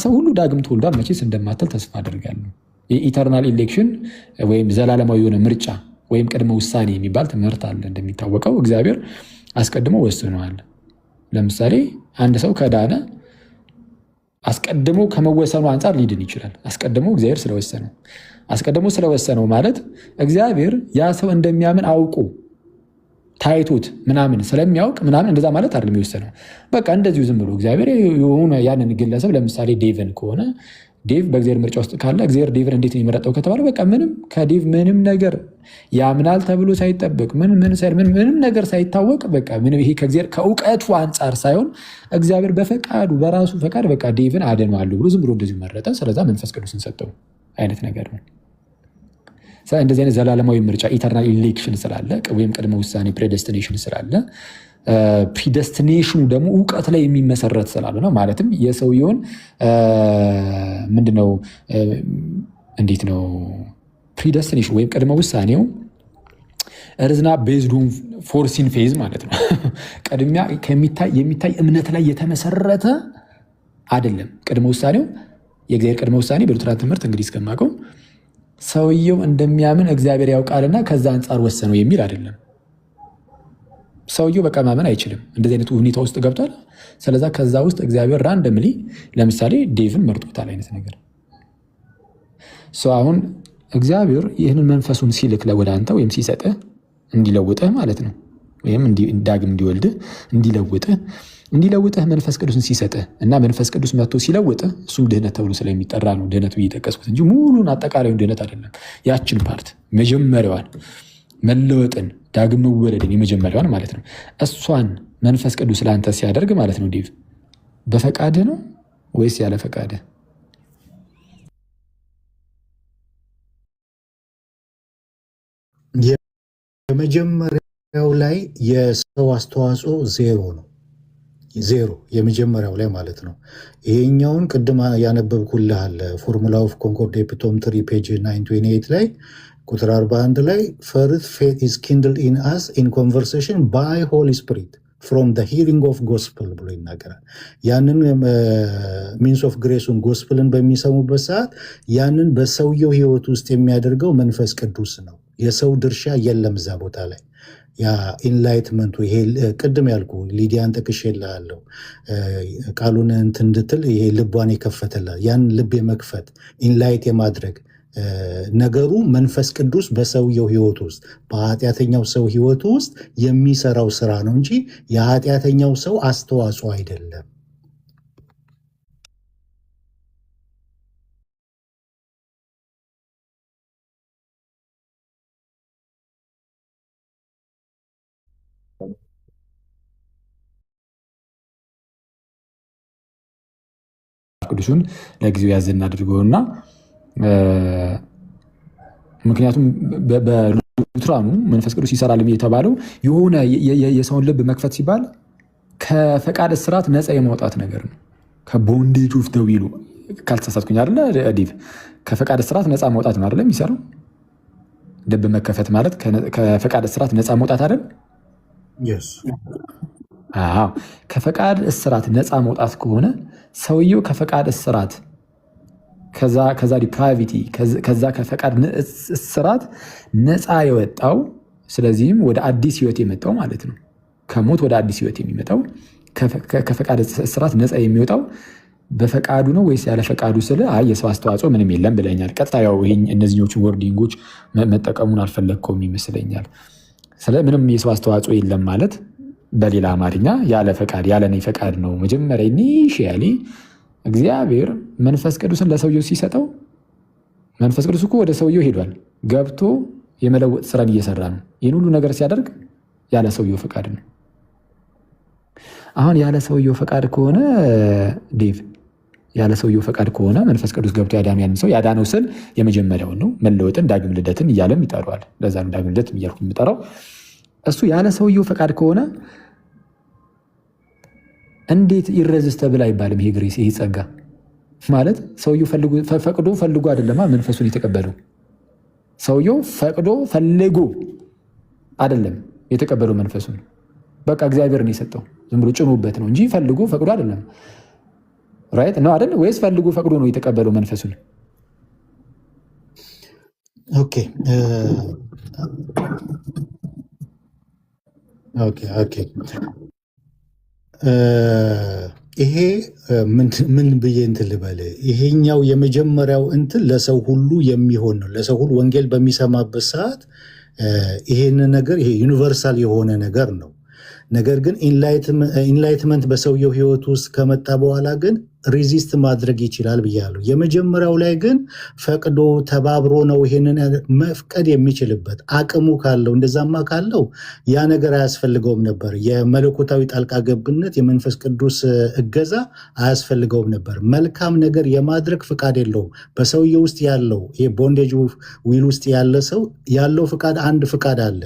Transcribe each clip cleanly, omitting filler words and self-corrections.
ከሰው ሁሉ ዳግም ተወልዷል መቼስ እንደማትል ተስፋ አደርጋለሁ። የኢተርናል ኢሌክሽን ወይም ዘላለማዊ የሆነ ምርጫ ወይም ቅድመ ውሳኔ የሚባል ትምህርት አለ። እንደሚታወቀው እግዚአብሔር አስቀድሞ ወስኗል። ለምሳሌ አንድ ሰው ከዳነ አስቀድሞ ከመወሰኑ አንጻር ሊድን ይችላል። አስቀድሞ እግዚአብሔር ስለወሰነው አስቀድሞ ስለወሰነው ማለት እግዚአብሔር ያ ሰው እንደሚያምን አውቁ ታይቶት ምናምን ስለሚያውቅ ምናምን እንደዛ ማለት አይደለም የወሰነው። በቃ እንደዚሁ ዝም ብሎ እግዚአብሔር የሆነ ያንን ግለሰብ ለምሳሌ ዴቭን ከሆነ ዴቭ በእግዚአብሔር ምርጫ ውስጥ ካለ እግዚአብሔር ዴቭን እንዴት የመረጠው ከተባለ በቃ ምንም ከዴቭ ምንም ነገር ያምናል ተብሎ ሳይጠበቅ ምንም ነገር ሳይታወቅ በቃ ምንም ይሄ ከእግዚአብሔር ከእውቀቱ አንጻር ሳይሆን እግዚአብሔር በፈቃዱ በራሱ ፈቃድ በቃ ዴቭን አድነዋለሁ ብሎ ዝም ብሎ እንደዚሁ መረጠ። ስለዛ መንፈስ ቅዱስን ሰጠው አይነት ነገር ነው። እንደዚህ አይነት ዘላለማዊ ምርጫ ኢተርናል ኢሌክሽን ስላለ ወይም ቅድመ ውሳኔ ፕሬደስቲኔሽን ስላለ ፕሪደስቲኔሽኑ ደግሞ እውቀት ላይ የሚመሰረት ስላለ ነው። ማለትም የሰውየውን ምንድነው እንዴት ነው ፕሪደስቲኔሽን ወይም ቅድመ ውሳኔው እርዝና ቤዝዱን ፎርሲን ፌዝ ማለት ነው። ቀድሚያ የሚታይ እምነት ላይ የተመሰረተ አይደለም። ቅድመ ውሳኔው የእግዚአብሔር ቅድመ ውሳኔ በሉትራን ትምህርት እንግዲህ እስከማውቀው ሰውየው እንደሚያምን እግዚአብሔር ያውቃልና ከዛ አንጻር ወሰነው የሚል አይደለም። ሰውየው በቃ ማመን አይችልም፣ እንደዚህ አይነት ሁኔታ ውስጥ ገብቷል። ስለዛ ከዛ ውስጥ እግዚአብሔር ራንደምሊ ለምሳሌ ዴቭን መርጦታል አይነት ነገር። አሁን እግዚአብሔር ይህንን መንፈሱን ሲልክ ወደ አንተ ወይም ሲሰጥህ እንዲለውጥህ ማለት ነው፣ ወይም ዳግም እንዲወልድህ እንዲለውጥህ መንፈስ ቅዱስን ሲሰጥህ እና መንፈስ ቅዱስ መጥቶ ሲለውጥህ እሱም ድህነት ተብሎ ስለሚጠራ ነው ድህነት ብዬ ጠቀስኩት እንጂ ሙሉን አጠቃላዩን ድህነት አይደለም። ያችን ፓርት መጀመሪያዋን መለወጥን ዳግም መወለድን የመጀመሪያዋን ማለት ነው። እሷን መንፈስ ቅዱስ ለአንተ ሲያደርግ ማለት ነው ዴቭ በፈቃድህ ነው ወይስ ያለ ፈቃድህ? የመጀመሪያው ላይ የሰው አስተዋጽኦ ዜሮ ነው። ዜሮ የመጀመሪያው ላይ ማለት ነው። ይሄኛውን ቅድም ያነበብኩልህ አለ ፎርሙላ ኦፍ ኮንኮርድ ኤፒቶም 3 ፔጅ 928 ላይ ቁጥር 41 ላይ ፈርስት ፌት ኢዝ ኪንድልድ ኢን አስ ኢን ኮንቨርሴሽን ባይ ሆሊ ስፒሪት ፍሮም ዘ ሂሪንግ ኦፍ ጎስፕል ብሎ ይናገራል። ያንን ሚንስ ኦፍ ግሬሱን ጎስፕልን በሚሰሙበት ሰዓት ያንን በሰውየው ህይወት ውስጥ የሚያደርገው መንፈስ ቅዱስ ነው። የሰው ድርሻ የለም እዛ ቦታ ላይ። ያ ኢንላይትመንቱ ይሄ ቅድም ያልኩ ሊዲያን ጠቅሼልሃለሁ። ቃሉን እንትን እንድትል ይሄ ልቧን የከፈተላት ያን ልብ የመክፈት ኢንላይት የማድረግ ነገሩ መንፈስ ቅዱስ በሰውየው ህይወት ውስጥ በኃጢአተኛው ሰው ህይወት ውስጥ የሚሰራው ስራ ነው እንጂ የኃጢአተኛው ሰው አስተዋጽኦ አይደለም። ቅዱሱን ለጊዜው ያዝ እናድርገውና ምክንያቱም በሉትራኑ መንፈስ ቅዱስ ይሰራል የተባለው የሆነ የሰውን ልብ መክፈት ሲባል ከፈቃድ እስራት ነፃ የማውጣት ነገር ነው። ከቦንዴጅ ኦፍ ዘ ዊል ካልተሳሳትኩኝ አይደለ ዲቭ? ከፈቃድ እስራት ነፃ ማውጣት ነው አይደለ የሚሰራው? ልብ መከፈት ማለት ከፈቃድ እስራት ነፃ ማውጣት አይደል? አዎ። ከፈቃድ እስራት ነፃ መውጣት ከሆነ ሰውየው ከፈቃድ እስራት ከዛ ዲፕራቪቲ ከዛ ከፈቃድ እስራት ነፃ የወጣው ስለዚህም ወደ አዲስ ህይወት የመጣው ማለት ነው። ከሞት ወደ አዲስ ህይወት የሚመጣው ከፈቃድ እስራት ነፃ የሚወጣው በፈቃዱ ነው ወይስ ያለ ፈቃዱ? ስለ የሰው አስተዋጽኦ ምንም የለም ብለኛል። ቀጥታ ያው እነዚህኞቹን ወርዲንጎች መጠቀሙን አልፈለግከውም ይመስለኛል። ስለ ምንም የሰው አስተዋጽኦ የለም ማለት በሌላ አማርኛ ያለ ፈቃድ ያለ እኔ ፈቃድ ነው። መጀመሪያ ኢኒሺያሊ እግዚአብሔር መንፈስ ቅዱስን ለሰውየው ሲሰጠው መንፈስ ቅዱስ እኮ ወደ ሰውየው ሄዷል፣ ገብቶ የመለወጥ ስራን እየሰራ ነው። ይህን ሁሉ ነገር ሲያደርግ ያለ ሰውየው ፈቃድ ነው። አሁን ያለ ሰውየው ፈቃድ ከሆነ ዴቭ ያለ ሰውየው ፈቃድ ከሆነ መንፈስ ቅዱስ ገብቶ ያዳነው ያንን ሰው ያዳነው ስል የመጀመሪያውን ነው። መለወጥን ዳግም ልደትን እያለም ይጠራዋል። ለዛ ነው ዳግም ልደት እያልኩ የምጠራው። እሱ ያለ ሰውየው ፈቃድ ከሆነ እንዴት ኢረዚስተብል አይባልም? ይሄ ግሬስ ይሄ ጸጋ ማለት ሰውየው ፈቅዶ ፈልጎ አይደለማ መንፈሱን የተቀበለው። ሰውየው ፈቅዶ ፈልጎ አይደለም የተቀበለው መንፈሱን። በቃ እግዚአብሔር ነው የሰጠው፣ ዝም ብሎ ጭኖበት ነው እንጂ ፈልጎ ፈቅዶ አይደለም። ራይት ነው አይደል? ወይስ ፈልጉ ፈቅዶ ነው የተቀበለው መንፈሱን? ኦኬ ኦኬ ኦኬ ይሄ ምን ብዬ እንትን ልበል? ይሄኛው የመጀመሪያው እንትን ለሰው ሁሉ የሚሆን ነው። ለሰው ሁሉ ወንጌል በሚሰማበት ሰዓት ይሄንን ነገር ይሄ ዩኒቨርሳል የሆነ ነገር ነው። ነገር ግን ኢንላይትመንት በሰውየው ህይወት ውስጥ ከመጣ በኋላ ግን ሪዚስት ማድረግ ይችላል ብያለሁ። የመጀመሪያው ላይ ግን ፈቅዶ ተባብሮ ነው ይሄንን መፍቀድ የሚችልበት አቅሙ ካለው፣ እንደዛማ ካለው ያ ነገር አያስፈልገውም ነበር። የመለኮታዊ ጣልቃ ገብነት የመንፈስ ቅዱስ እገዛ አያስፈልገውም ነበር። መልካም ነገር የማድረግ ፍቃድ የለውም። በሰውየው ውስጥ ያለው ይሄ ቦንዴጅ ዊል ውስጥ ያለ ሰው ያለው ፍቃድ አንድ ፍቃድ አለ።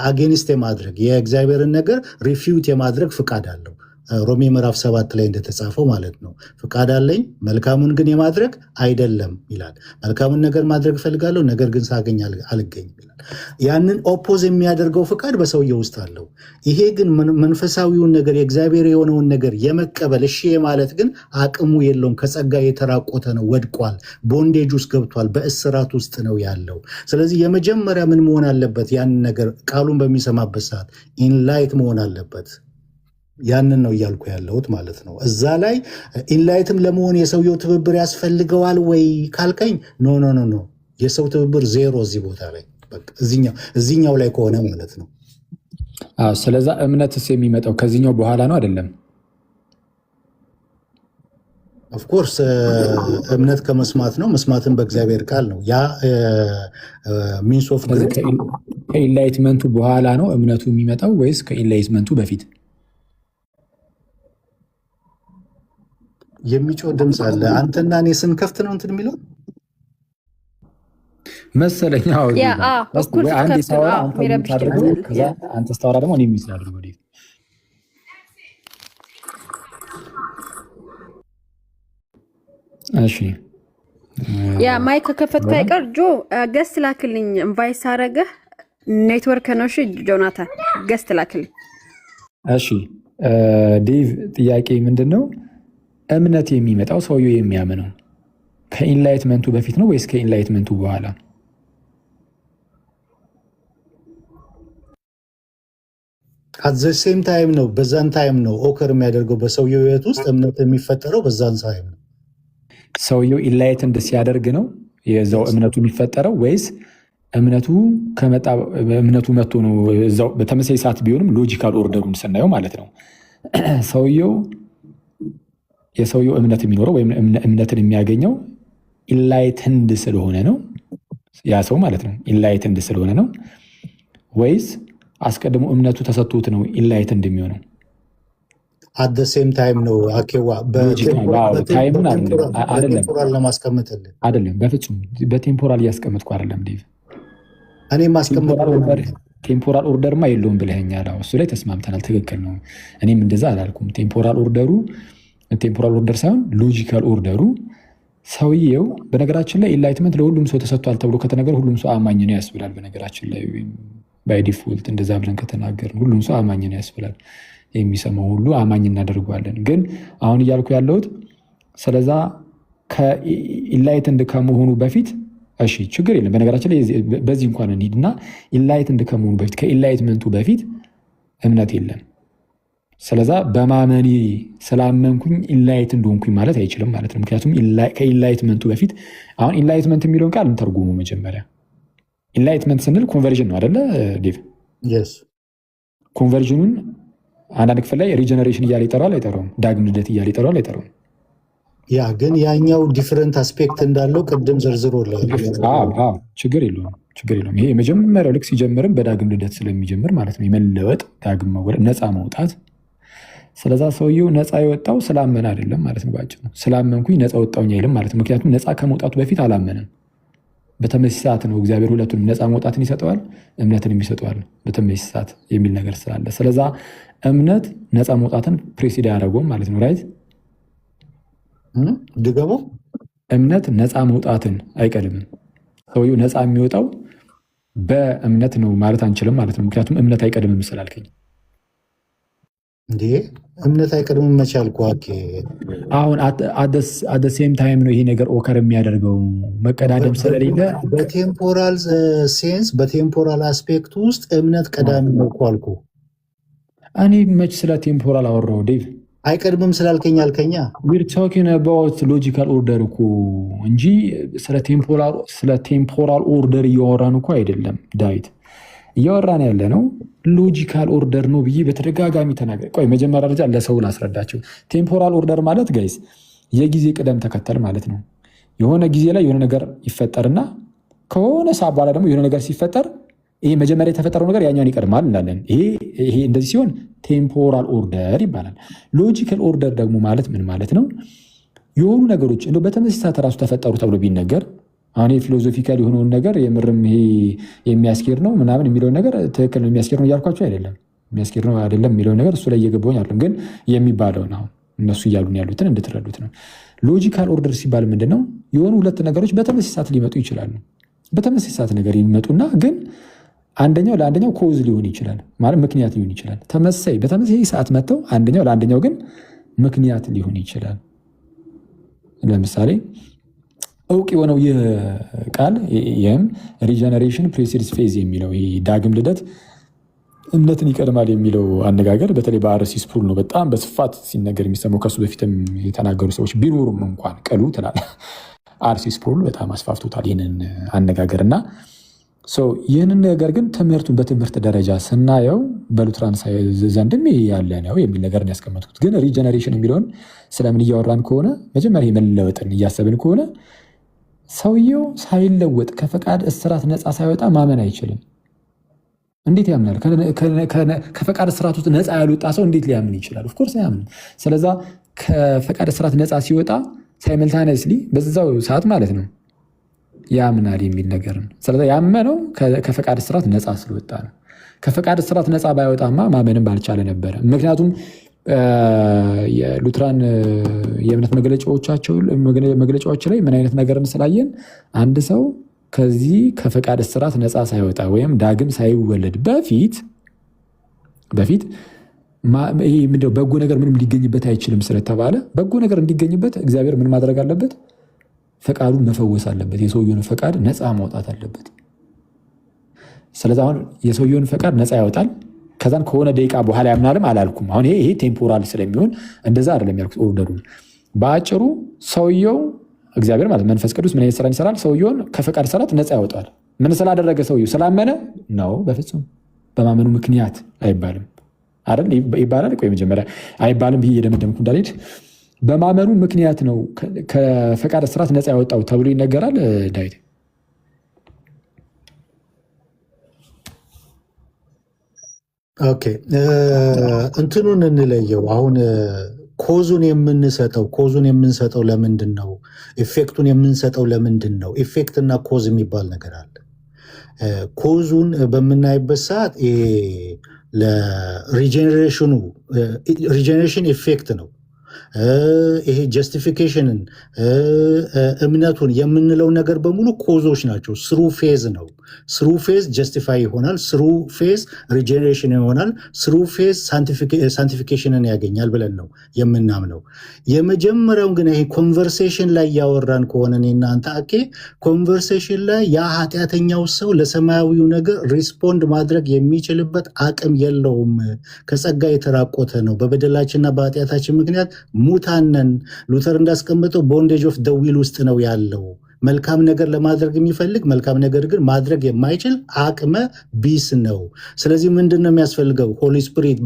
አጌንስት የማድረግ የእግዚአብሔርን ነገር ሪፊዩት የማድረግ ፍቃድ አለው። ሮሜ ምዕራፍ 7 ላይ እንደተጻፈው ማለት ነው። ፍቃድ አለኝ መልካሙን ግን የማድረግ አይደለም ይላል። መልካሙን ነገር ማድረግ እፈልጋለሁ፣ ነገር ግን ሳገኝ አልገኝም ይላል። ያንን ኦፖዝ የሚያደርገው ፍቃድ በሰውየው ውስጥ አለው። ይሄ ግን መንፈሳዊውን ነገር የእግዚአብሔር የሆነውን ነገር የመቀበል እሺ ማለት ግን አቅሙ የለውም። ከጸጋ የተራቆተ ነው፣ ወድቋል፣ ቦንዴጅ ውስጥ ገብቷል፣ በእስራት ውስጥ ነው ያለው። ስለዚህ የመጀመሪያ ምን መሆን አለበት? ያንን ነገር ቃሉን በሚሰማበት ሰዓት ኢንላይት መሆን አለበት። ያንን ነው እያልኩ ያለሁት ማለት ነው። እዛ ላይ ኢንላይትም ለመሆን የሰውየው ትብብር ያስፈልገዋል ወይ ካልከኝ፣ ኖ ኖ ኖ ኖ፣ የሰው ትብብር ዜሮ እዚህ ቦታ ላይ እዚኛው ላይ ከሆነ ማለት ነው። ስለዛ እምነትስ የሚመጣው ከዚህኛው በኋላ ነው አይደለም? ኦፍኮርስ እምነት ከመስማት ነው፣ መስማትን በእግዚአብሔር ቃል ነው። ያ ሚንስ ኦፍ ከኢንላይትመንቱ በኋላ ነው እምነቱ የሚመጣው ወይስ ከኢንላይትመንቱ በፊት? የሚጮህ ድምፅ አለ። አንተና እኔ ስንከፍት ነው እንትን የሚለው መሰለኝ። አንድ ሳወራ አንተ ስታወራ ደግሞ እኔ የሚስል አድርጎ እሺ። ያ ማይክ ከከፈትኩ አይቀር ጆ ገስት ላክልኝ። ኢንቫይስ አረገህ ኔትወርክ ነው። እሺ ጆናታን ገስት ላክልኝ። እሺ ዴቭ ጥያቄ ምንድን ነው? እምነት የሚመጣው ሰውየው የሚያምነው ከኢንላይትመንቱ በፊት ነው ወይስ ከኢንላይትመንቱ በኋላ? አት ዘ ሴም ታይም ነው። በዛን ታይም ነው ኦከር የሚያደርገው በሰውየው ህይወት ውስጥ እምነት የሚፈጠረው በዛን ታይም ነው። ሰውየው ኢንላይትንድ ሲያደርግ ነው የዛው እምነቱ የሚፈጠረው ወይስ እምነቱ መጥቶ ነው? እዛው በተመሳሳይ ሰዓት ቢሆንም ሎጂካል ኦርደሩን ስናየው ማለት ነው የሰውየው እምነት የሚኖረው ወይም እምነትን የሚያገኘው ኢንላይትንድ ስለሆነ ነው ያ ሰው ማለት ነው። ኢንላይትንድ ስለሆነ ነው ወይስ አስቀድሞ እምነቱ ተሰጥቶት ነው ኢንላይትንድ የሚሆነው? አት ዘ ሴም ታይም ነው። አኬዋ በቴምፖራል ለማስቀምጥልን አይደለም፣ በፍጹም በቴምፖራል እያስቀምጥኩ አይደለም ዴቭ። እኔ ማስቀምጥ ቴምፖራል ኦርደርማ የለውም ብለኸኛል። እሱ ላይ ተስማምተናል። ትክክል ነው። እኔም እንደዛ አላልኩም። ቴምፖራል ኦርደር ሳይሆን ሎጂካል ኦርደሩ ሰውየው። በነገራችን ላይ ኢንላይትመንት ለሁሉም ሰው ተሰጥቷል ተብሎ ከተነገር ሁሉም ሰው አማኝ ነው ያስብላል። በነገራችን ላይ ባይ ዲፎልት እንደዛ ብለን ከተናገርን ሁሉም ሰው አማኝ ነው ያስብላል። የሚሰማው ሁሉ አማኝ እናደርገዋለን። ግን አሁን እያልኩ ያለሁት ስለዛ ከኢንላይትንድ ከመሆኑ በፊት እሺ፣ ችግር የለም። በነገራችን ላይ በዚህ እንኳን እንሂድና ኢንላይትንድ ከመሆኑ በፊት ከኢንላይትመንቱ በፊት እምነት የለም። ስለዛ በማመኔ ስላመንኩኝ ኢንላይት እንደሆንኩኝ ማለት አይችልም ማለት ነው። ምክንያቱም ከኢንላይትመንቱ በፊት አሁን ኢንላይትመንት የሚለውን ቃል እንተርጉሙ መጀመሪያ። ኢንላይትመንት ስንል ኮንቨርዥን ነው አይደለ ዴቭ? ኮንቨርዥኑን አንዳንድ ክፍል ላይ ሪጀነሬሽን እያለ ይጠራል አይጠራውም? ዳግም ልደት እያለ ይጠራል አይጠራውም? ያ ግን ያኛው ዲፍረንት አስፔክት እንዳለው ቅድም ዘርዝሮልሃል። ችግር የለውም። ይሄ የመጀመሪያው ልክ ሲጀምርም በዳግም ልደት ስለሚጀምር ማለት ነው። የመለወጥ ዳግም መወለድ፣ ነፃ መውጣት። ስለዛ ሰውየው ነፃ የወጣው ስላመን አይደለም ማለት ነው። ባጭሩ ስላመንኩኝ ነፃ ወጣውኝ አይልም ማለት ነው። ምክንያቱም ነፃ ከመውጣቱ በፊት አላመንም። በተመሳሳይ ሰዓት ነው እግዚአብሔር ሁለቱንም ነፃ መውጣትን ይሰጠዋል፣ እምነትንም ይሰጠዋል በተመሳሳይ ሰዓት የሚል ነገር ስላለ፣ ስለዛ እምነት ነፃ መውጣትን ፕሬሲድ አያደርገውም ማለት ነው። ራይት ድገሞ እምነት ነፃ መውጣትን አይቀድምም። ሰውየው ነፃ የሚወጣው በእምነት ነው ማለት አንችልም ማለት ነው። ምክንያቱም እምነት አይቀድምም ስላልከኝ እንዴ እምነት አይቀድምም መቻል ኳኬ አሁን አደ ሴም ታይም ነው ይሄ ነገር ኦከር የሚያደርገው መቀዳደም ስለሌለ በቴምፖራል ሴንስ በቴምፖራል አስፔክት ውስጥ እምነት ቀዳሚ ነው እኮ አልኩ። እኔ መች ስለ ቴምፖራል አወራው ዴቭ? አይቀድምም ስላልከኝ አልከኛ። ዊር ቶኪንግ አባውት ሎጂካል ኦርደር እኮ እንጂ ስለ ቴምፖራል ኦርደር እያወራን እኮ አይደለም ዳዊት። እያወራን ያለ ነው ሎጂካል ኦርደር ነው ብዬ በተደጋጋሚ ተናገር። ቆይ መጀመሪያ ደረጃ ለሰው ላስረዳቸው። ቴምፖራል ኦርደር ማለት ጋይስ የጊዜ ቅደም ተከተል ማለት ነው። የሆነ ጊዜ ላይ የሆነ ነገር ይፈጠርና ከሆነ ሰዓት በኋላ ደግሞ የሆነ ነገር ሲፈጠር ይሄ መጀመሪያ የተፈጠረው ነገር ያኛውን ይቀድማል እንላለን። ይሄ እንደዚህ ሲሆን ቴምፖራል ኦርደር ይባላል። ሎጂካል ኦርደር ደግሞ ማለት ምን ማለት ነው? የሆኑ ነገሮች እንደው በተመሳሳይ ሰዓት ራሱ ተፈጠሩ ተብሎ ቢነገር አሁን ፊሎዞፊካል የሆነውን ነገር የምርም ይሄ የሚያስኬድ ነው ምናምን የሚለውን ነገር ትክክል ነው የሚያስኬድ ነው እያልኳቸው አይደለም። የሚያስኬድ ነው አይደለም የሚለውን ነገር እሱ ላይ እየገባሁኝ አይደለም። ግን የሚባለውን አሁን እነሱ እያሉን ያሉትን እንድትረዱት ነው። ሎጂካል ኦርደር ሲባል ምንድን ነው? የሆኑ ሁለት ነገሮች በተመሳሳይ ሰዓት ሊመጡ ይችላሉ። በተመሳሳይ ሰዓት ነገር ይመጡና ግን አንደኛው ለአንደኛው ኮዝ ሊሆን ይችላል ማለት ምክንያት ሊሆን ይችላል። በተመሳሳይ ሰዓት መጥተው አንደኛው ለአንደኛው ግን ምክንያት ሊሆን ይችላል። ለምሳሌ እውቅ የሆነው ይህ ቃል ይህም ሪጀነሬሽን ፕሬሲድስ ፌዝ የሚለው ዳግም ልደት እምነትን ይቀድማል የሚለው አነጋገር በተለይ በአርሲ ስፕሩል ነው በጣም በስፋት ሲነገር የሚሰማው። ከሱ በፊትም የተናገሩ ሰዎች ቢኖሩም እንኳን ቅሉ ትላል አርሲ ስፕሩል በጣም አስፋፍቶታል ይህንን አነጋገር እና ይህንን ነገር ግን ትምህርቱን በትምህርት ደረጃ ስናየው በሉትራን ዘንድም ያለ ነው የሚል ነገር ያስቀመጥኩት። ግን ሪጀነሬሽን የሚለውን ስለምን እያወራን ከሆነ መጀመሪያ መለወጥን እያሰብን ከሆነ ሰውየው ሳይለወጥ ከፈቃድ እስራት ነፃ ሳይወጣ ማመን አይችልም። እንዴት ያምናል? ከፈቃድ እስራት ውስጥ ነፃ ያልወጣ ሰው እንዴት ሊያምን ይችላል? ኦፍኮርስ አያምንም። ስለዛ ከፈቃድ እስራት ነፃ ሲወጣ ሳይመልታነስሊ በዛው ሰዓት ማለት ነው ያምናል የሚል ነገር ነው። ስለዚ ያመነው ከፈቃድ እስራት ነፃ ስለወጣ ነው። ከፈቃድ እስራት ነፃ ባይወጣማ ማመንም ባልቻለ ነበረ። ምክንያቱም የሉትራን የእምነት መግለጫዎች ላይ ምን አይነት ነገርን ስላየን አንድ ሰው ከዚህ ከፈቃድ እስራት ነፃ ሳይወጣ ወይም ዳግም ሳይወለድ በፊት ምንድነው በጎ ነገር ምንም ሊገኝበት አይችልም ስለተባለ በጎ ነገር እንዲገኝበት እግዚአብሔር ምን ማድረግ አለበት? ፈቃዱን መፈወስ አለበት። የሰውየውን ፈቃድ ነፃ ማውጣት አለበት። ስለዚህ አሁን የሰውየውን ፈቃድ ነፃ ያወጣል። ከዛን ከሆነ ደቂቃ በኋላ ያምናልም አላልኩም። አሁን ይሄ ቴምፖራል ስለሚሆን እንደዛ አይደለም ያልኩት ኦርደሩ። በአጭሩ ሰውየው እግዚአብሔር ማለት መንፈስ ቅዱስ ምን አይነት ስራ ይሰራል? ሰውየውን ከፈቃድ ስራት ነፃ ያወጣል። ምን ስላደረገ? ሰውየው ስላመነ ነው። በፍጹም በማመኑ ምክንያት አይባልም አይደል? ይባላል። ቆይ መጀመሪያ አይባልም ብዬ የደመደምኩ እንዳልሄድ በማመኑ ምክንያት ነው ከፈቃድ እስራት ነፃ ያወጣው ተብሎ ይነገራል። ዳዊት ኦኬ፣ እንትኑን እንለየው። አሁን ኮዙን የምንሰጠው ለምንድን ነው? ኢፌክቱን የምንሰጠው ለምንድን ነው? ኢፌክት እና ኮዝ የሚባል ነገር አለ። ኮዙን በምናይበት ሰዓት ለሪጀኔሬሽን ኢፌክት ነው። ይሄ ጀስቲፊኬሽንን እምነቱን የምንለው ነገር በሙሉ ኮዞች ናቸው። ስሩ ፌዝ ነው። ስሩ ፌዝ ጀስቲፋይ ይሆናል። ስሩ ፌዝ ሪጀኔሬሽን ይሆናል። ስሩ ፌዝ ሳንቲፊኬሽንን ያገኛል ብለን ነው የምናምነው። የመጀመሪያውን ግን ይሄ ኮንቨርሴሽን ላይ ያወራን ከሆነ እኔና አንተ ኮንቨርሴሽን ላይ ያ ኃጢአተኛው ሰው ለሰማያዊው ነገር ሪስፖንድ ማድረግ የሚችልበት አቅም የለውም። ከጸጋ የተራቆተ ነው። በበደላችንና በኃጢአታችን ምክንያት ሙታነን። ሉተር እንዳስቀመጠው ቦንዴጅ ኦፍ ደ ዊል ውስጥ ነው ያለው። መልካም ነገር ለማድረግ የሚፈልግ መልካም ነገር ግን ማድረግ የማይችል አቅመ ቢስ ነው። ስለዚህ ምንድን ነው የሚያስፈልገው? ሆሊ ስፒሪት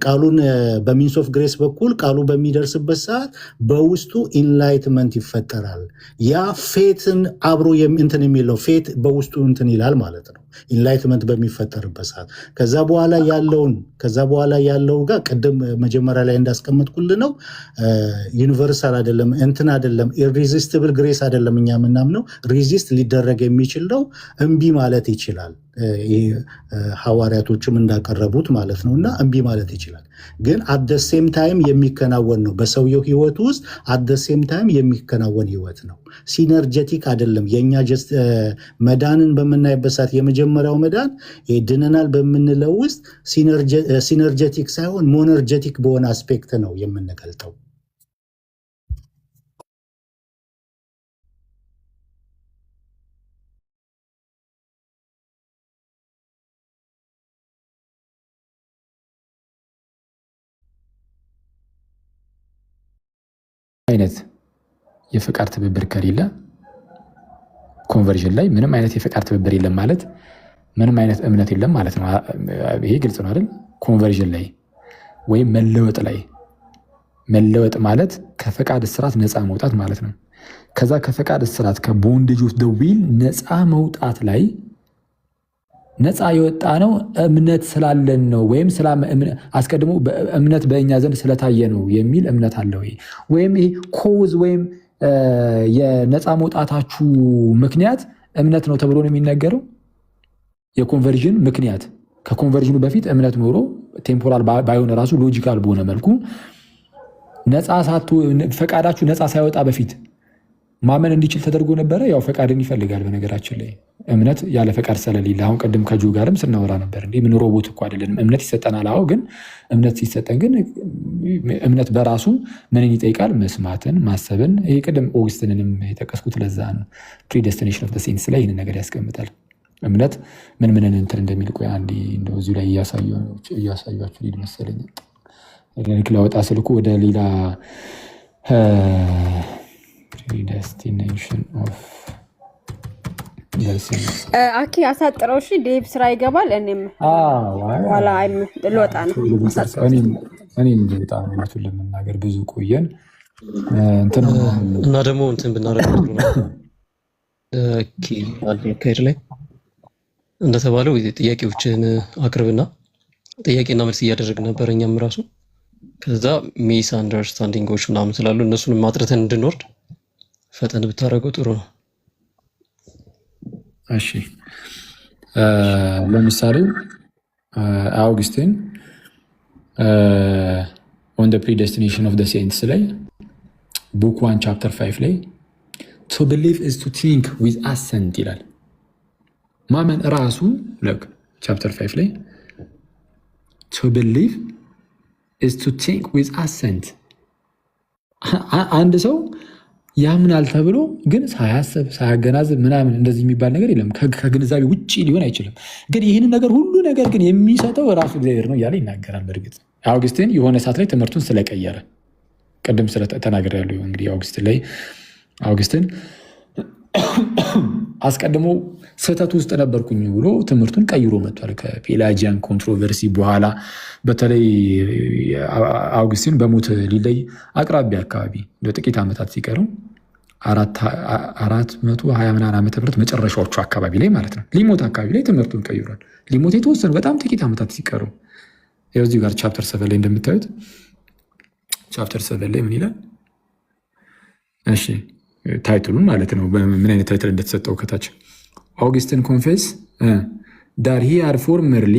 ቃሉን በሚንስ ኦፍ ግሬስ በኩል ቃሉ በሚደርስበት ሰዓት በውስጡ ኢንላይትመንት ይፈጠራል። ያ ፌትን አብሮ እንትን የሚለው ፌት በውስጡ እንትን ይላል ማለት ነው። ኢንላይትመንት በሚፈጠርበት ሰዓት ከዛ በኋላ ያለው ጋር ቅድም መጀመሪያ ላይ እንዳስቀመጥኩልህ ነው። ዩኒቨርሳል አይደለም፣ እንትን አይደለም፣ ኢሪዚስቲብል ግሬስ አይደለም። እኛ የምናምነው ሪዚስት ሊደረግ የሚችል ነው። እምቢ ማለት ይችላል። ሐዋርያቶችም እንዳቀረቡት ማለት ነው። እና እምቢ ማለት ማለት ይችላል። ግን አደሴም ታይም የሚከናወን ነው። በሰውየው ህይወት ውስጥ አደሴም ታይም የሚከናወን ህይወት ነው። ሲነርጀቲክ አይደለም። የእኛ ጀስት መዳንን በምናይበት ሰዓት የመጀመሪያው መዳን ድነናል በምንለው ውስጥ ሲነርጀቲክ ሳይሆን ሞነርጀቲክ በሆነ አስፔክት ነው የምንገልጠው። አይነት የፈቃድ ትብብር ከሌለ ኮንቨርዥን ላይ ምንም አይነት የፈቃድ ትብብር የለም ማለት ምንም አይነት እምነት የለም ማለት ነው። ይሄ ግልጽ ነው አይደል? ኮንቨርዥን ላይ ወይም መለወጥ ላይ መለወጥ ማለት ከፈቃድ እስራት ነፃ መውጣት ማለት ነው። ከዛ ከፈቃድ እስራት ከቦንዴጅ ኦፍ ዘ ዊል ነፃ መውጣት ላይ ነፃ የወጣ ነው እምነት ስላለን ነው ወይም አስቀድሞ እምነት በእኛ ዘንድ ስለታየ ነው የሚል እምነት አለ ወይ? ወይም ይሄ ኮዝ ወይም የነፃ መውጣታችሁ ምክንያት እምነት ነው ተብሎ ነው የሚነገረው። የኮንቨርዥን ምክንያት ከኮንቨርዥኑ በፊት እምነት ኖሮ ቴምፖራል ባይሆን ራሱ ሎጂካል በሆነ መልኩ ፈቃዳችሁ ነፃ ሳይወጣ በፊት ማመን እንዲችል ተደርጎ ነበረ። ያው ፈቃድን ይፈልጋል። በነገራችን ላይ እምነት ያለ ፈቃድ ስለሌለ አሁን ቅድም ከጁ ጋርም ስናወራ ነበር። እንዴ ምን ሮቦት እኮ አይደለንም። እምነት ይሰጠናል። አዎ፣ ግን እምነት ሲሰጠን ግን እምነት በራሱ ምንን ይጠይቃል? መስማትን፣ ማሰብን። ይሄ ቅድም ኦግስትንንም የጠቀስኩት ለዛ ነው። ፕሪደስቲኔሽን ኦፍ ዘ ሴንትስ ላይ ይህንን ነገር ያስቀምጣል። እምነት ምንን እንትን እንደሚል ቆይ አንዴ እንደው እዚሁ ላይ እያሳያችሁ ሊድ መሰለኝ ላወጣ ስልኩ ወደ ሌላ ፕሪደስቲኔሽን ኦፍ አኪ አሳጥረው። እሺ ዴቭ ስራ ይገባል። እኔም ኋላ ልወጣ ነው። እኔም በጣም እውነቱን ለመናገር ብዙ ቆየን እና ደግሞ እንትን ብናደርግ አካሄድ ላይ እንደተባለው ጥያቄዎችን አቅርብና ጥያቄና መልስ እያደረግን ነበር እኛም ራሱ። ከዛ ሚስ አንደርስታንዲንጎች ምናምን ስላሉ እነሱንም ማጥረትን እንድንወርድ ፈጠን ብታደርገው ጥሩ ነው። እሺ ለምሳሌ አውግስቲን ኦን ዘ ፕሪደስቲኔሽን ኦፍ ዘ ሴንትስ ላይ ቡክ 1 ቻፕተር 5 ላይ ቱ ቢሊቭ ኢዝ ቱ ቲንክ ዊዝ አሰንት ይላል። ማመን ራሱ ቻፕተር 5 ላይ ቱ ቢሊቭ ኢዝ ቱ ቲንክ ዊዝ አሰንት። አንድ ሰው ያምናል ተብሎ ግን ሳያስብ ሳያገናዝብ ምናምን እንደዚህ የሚባል ነገር የለም። ከግንዛቤ ውጭ ሊሆን አይችልም። ግን ይህንን ነገር ሁሉ ነገር ግን የሚሰጠው ራሱ እግዚአብሔር ነው እያለ ይናገራል። በእርግጥ አውግስቲን የሆነ ሰዓት ላይ ትምህርቱን ስለቀየረ ቅድም ስለተናገር ያሉ እንግዲህ አውግስቲን አስቀድሞ ስህተት ውስጥ ነበርኩኝ ብሎ ትምህርቱን ቀይሮ መጥቷል። ከፔላጂያን ኮንትሮቨርሲ በኋላ በተለይ አውግስቲን በሞት ሊለይ አቅራቢያ አካባቢ ለጥቂት ዓመታት ሲቀረው 420 ምናምን ዓመተ ምህረት መጨረሻዎቹ አካባቢ ላይ ማለት ነው ሊሞት አካባቢ ላይ ትምህርቱን ቀይሯል። ሊሞት የተወሰኑ በጣም ጥቂት ዓመታት ሲቀረው እዚህ ጋር ቻፕተር 7 ላይ እንደምታዩት ቻፕተር 7 ላይ ምን ይላል? እሺ ታይትሉን ማለት ነው ምን አይነት ታይትል እንደተሰጠው ከታች አውግስቲን ኮንፌስ ዳት ሂ ሃድ ፎርመርሊ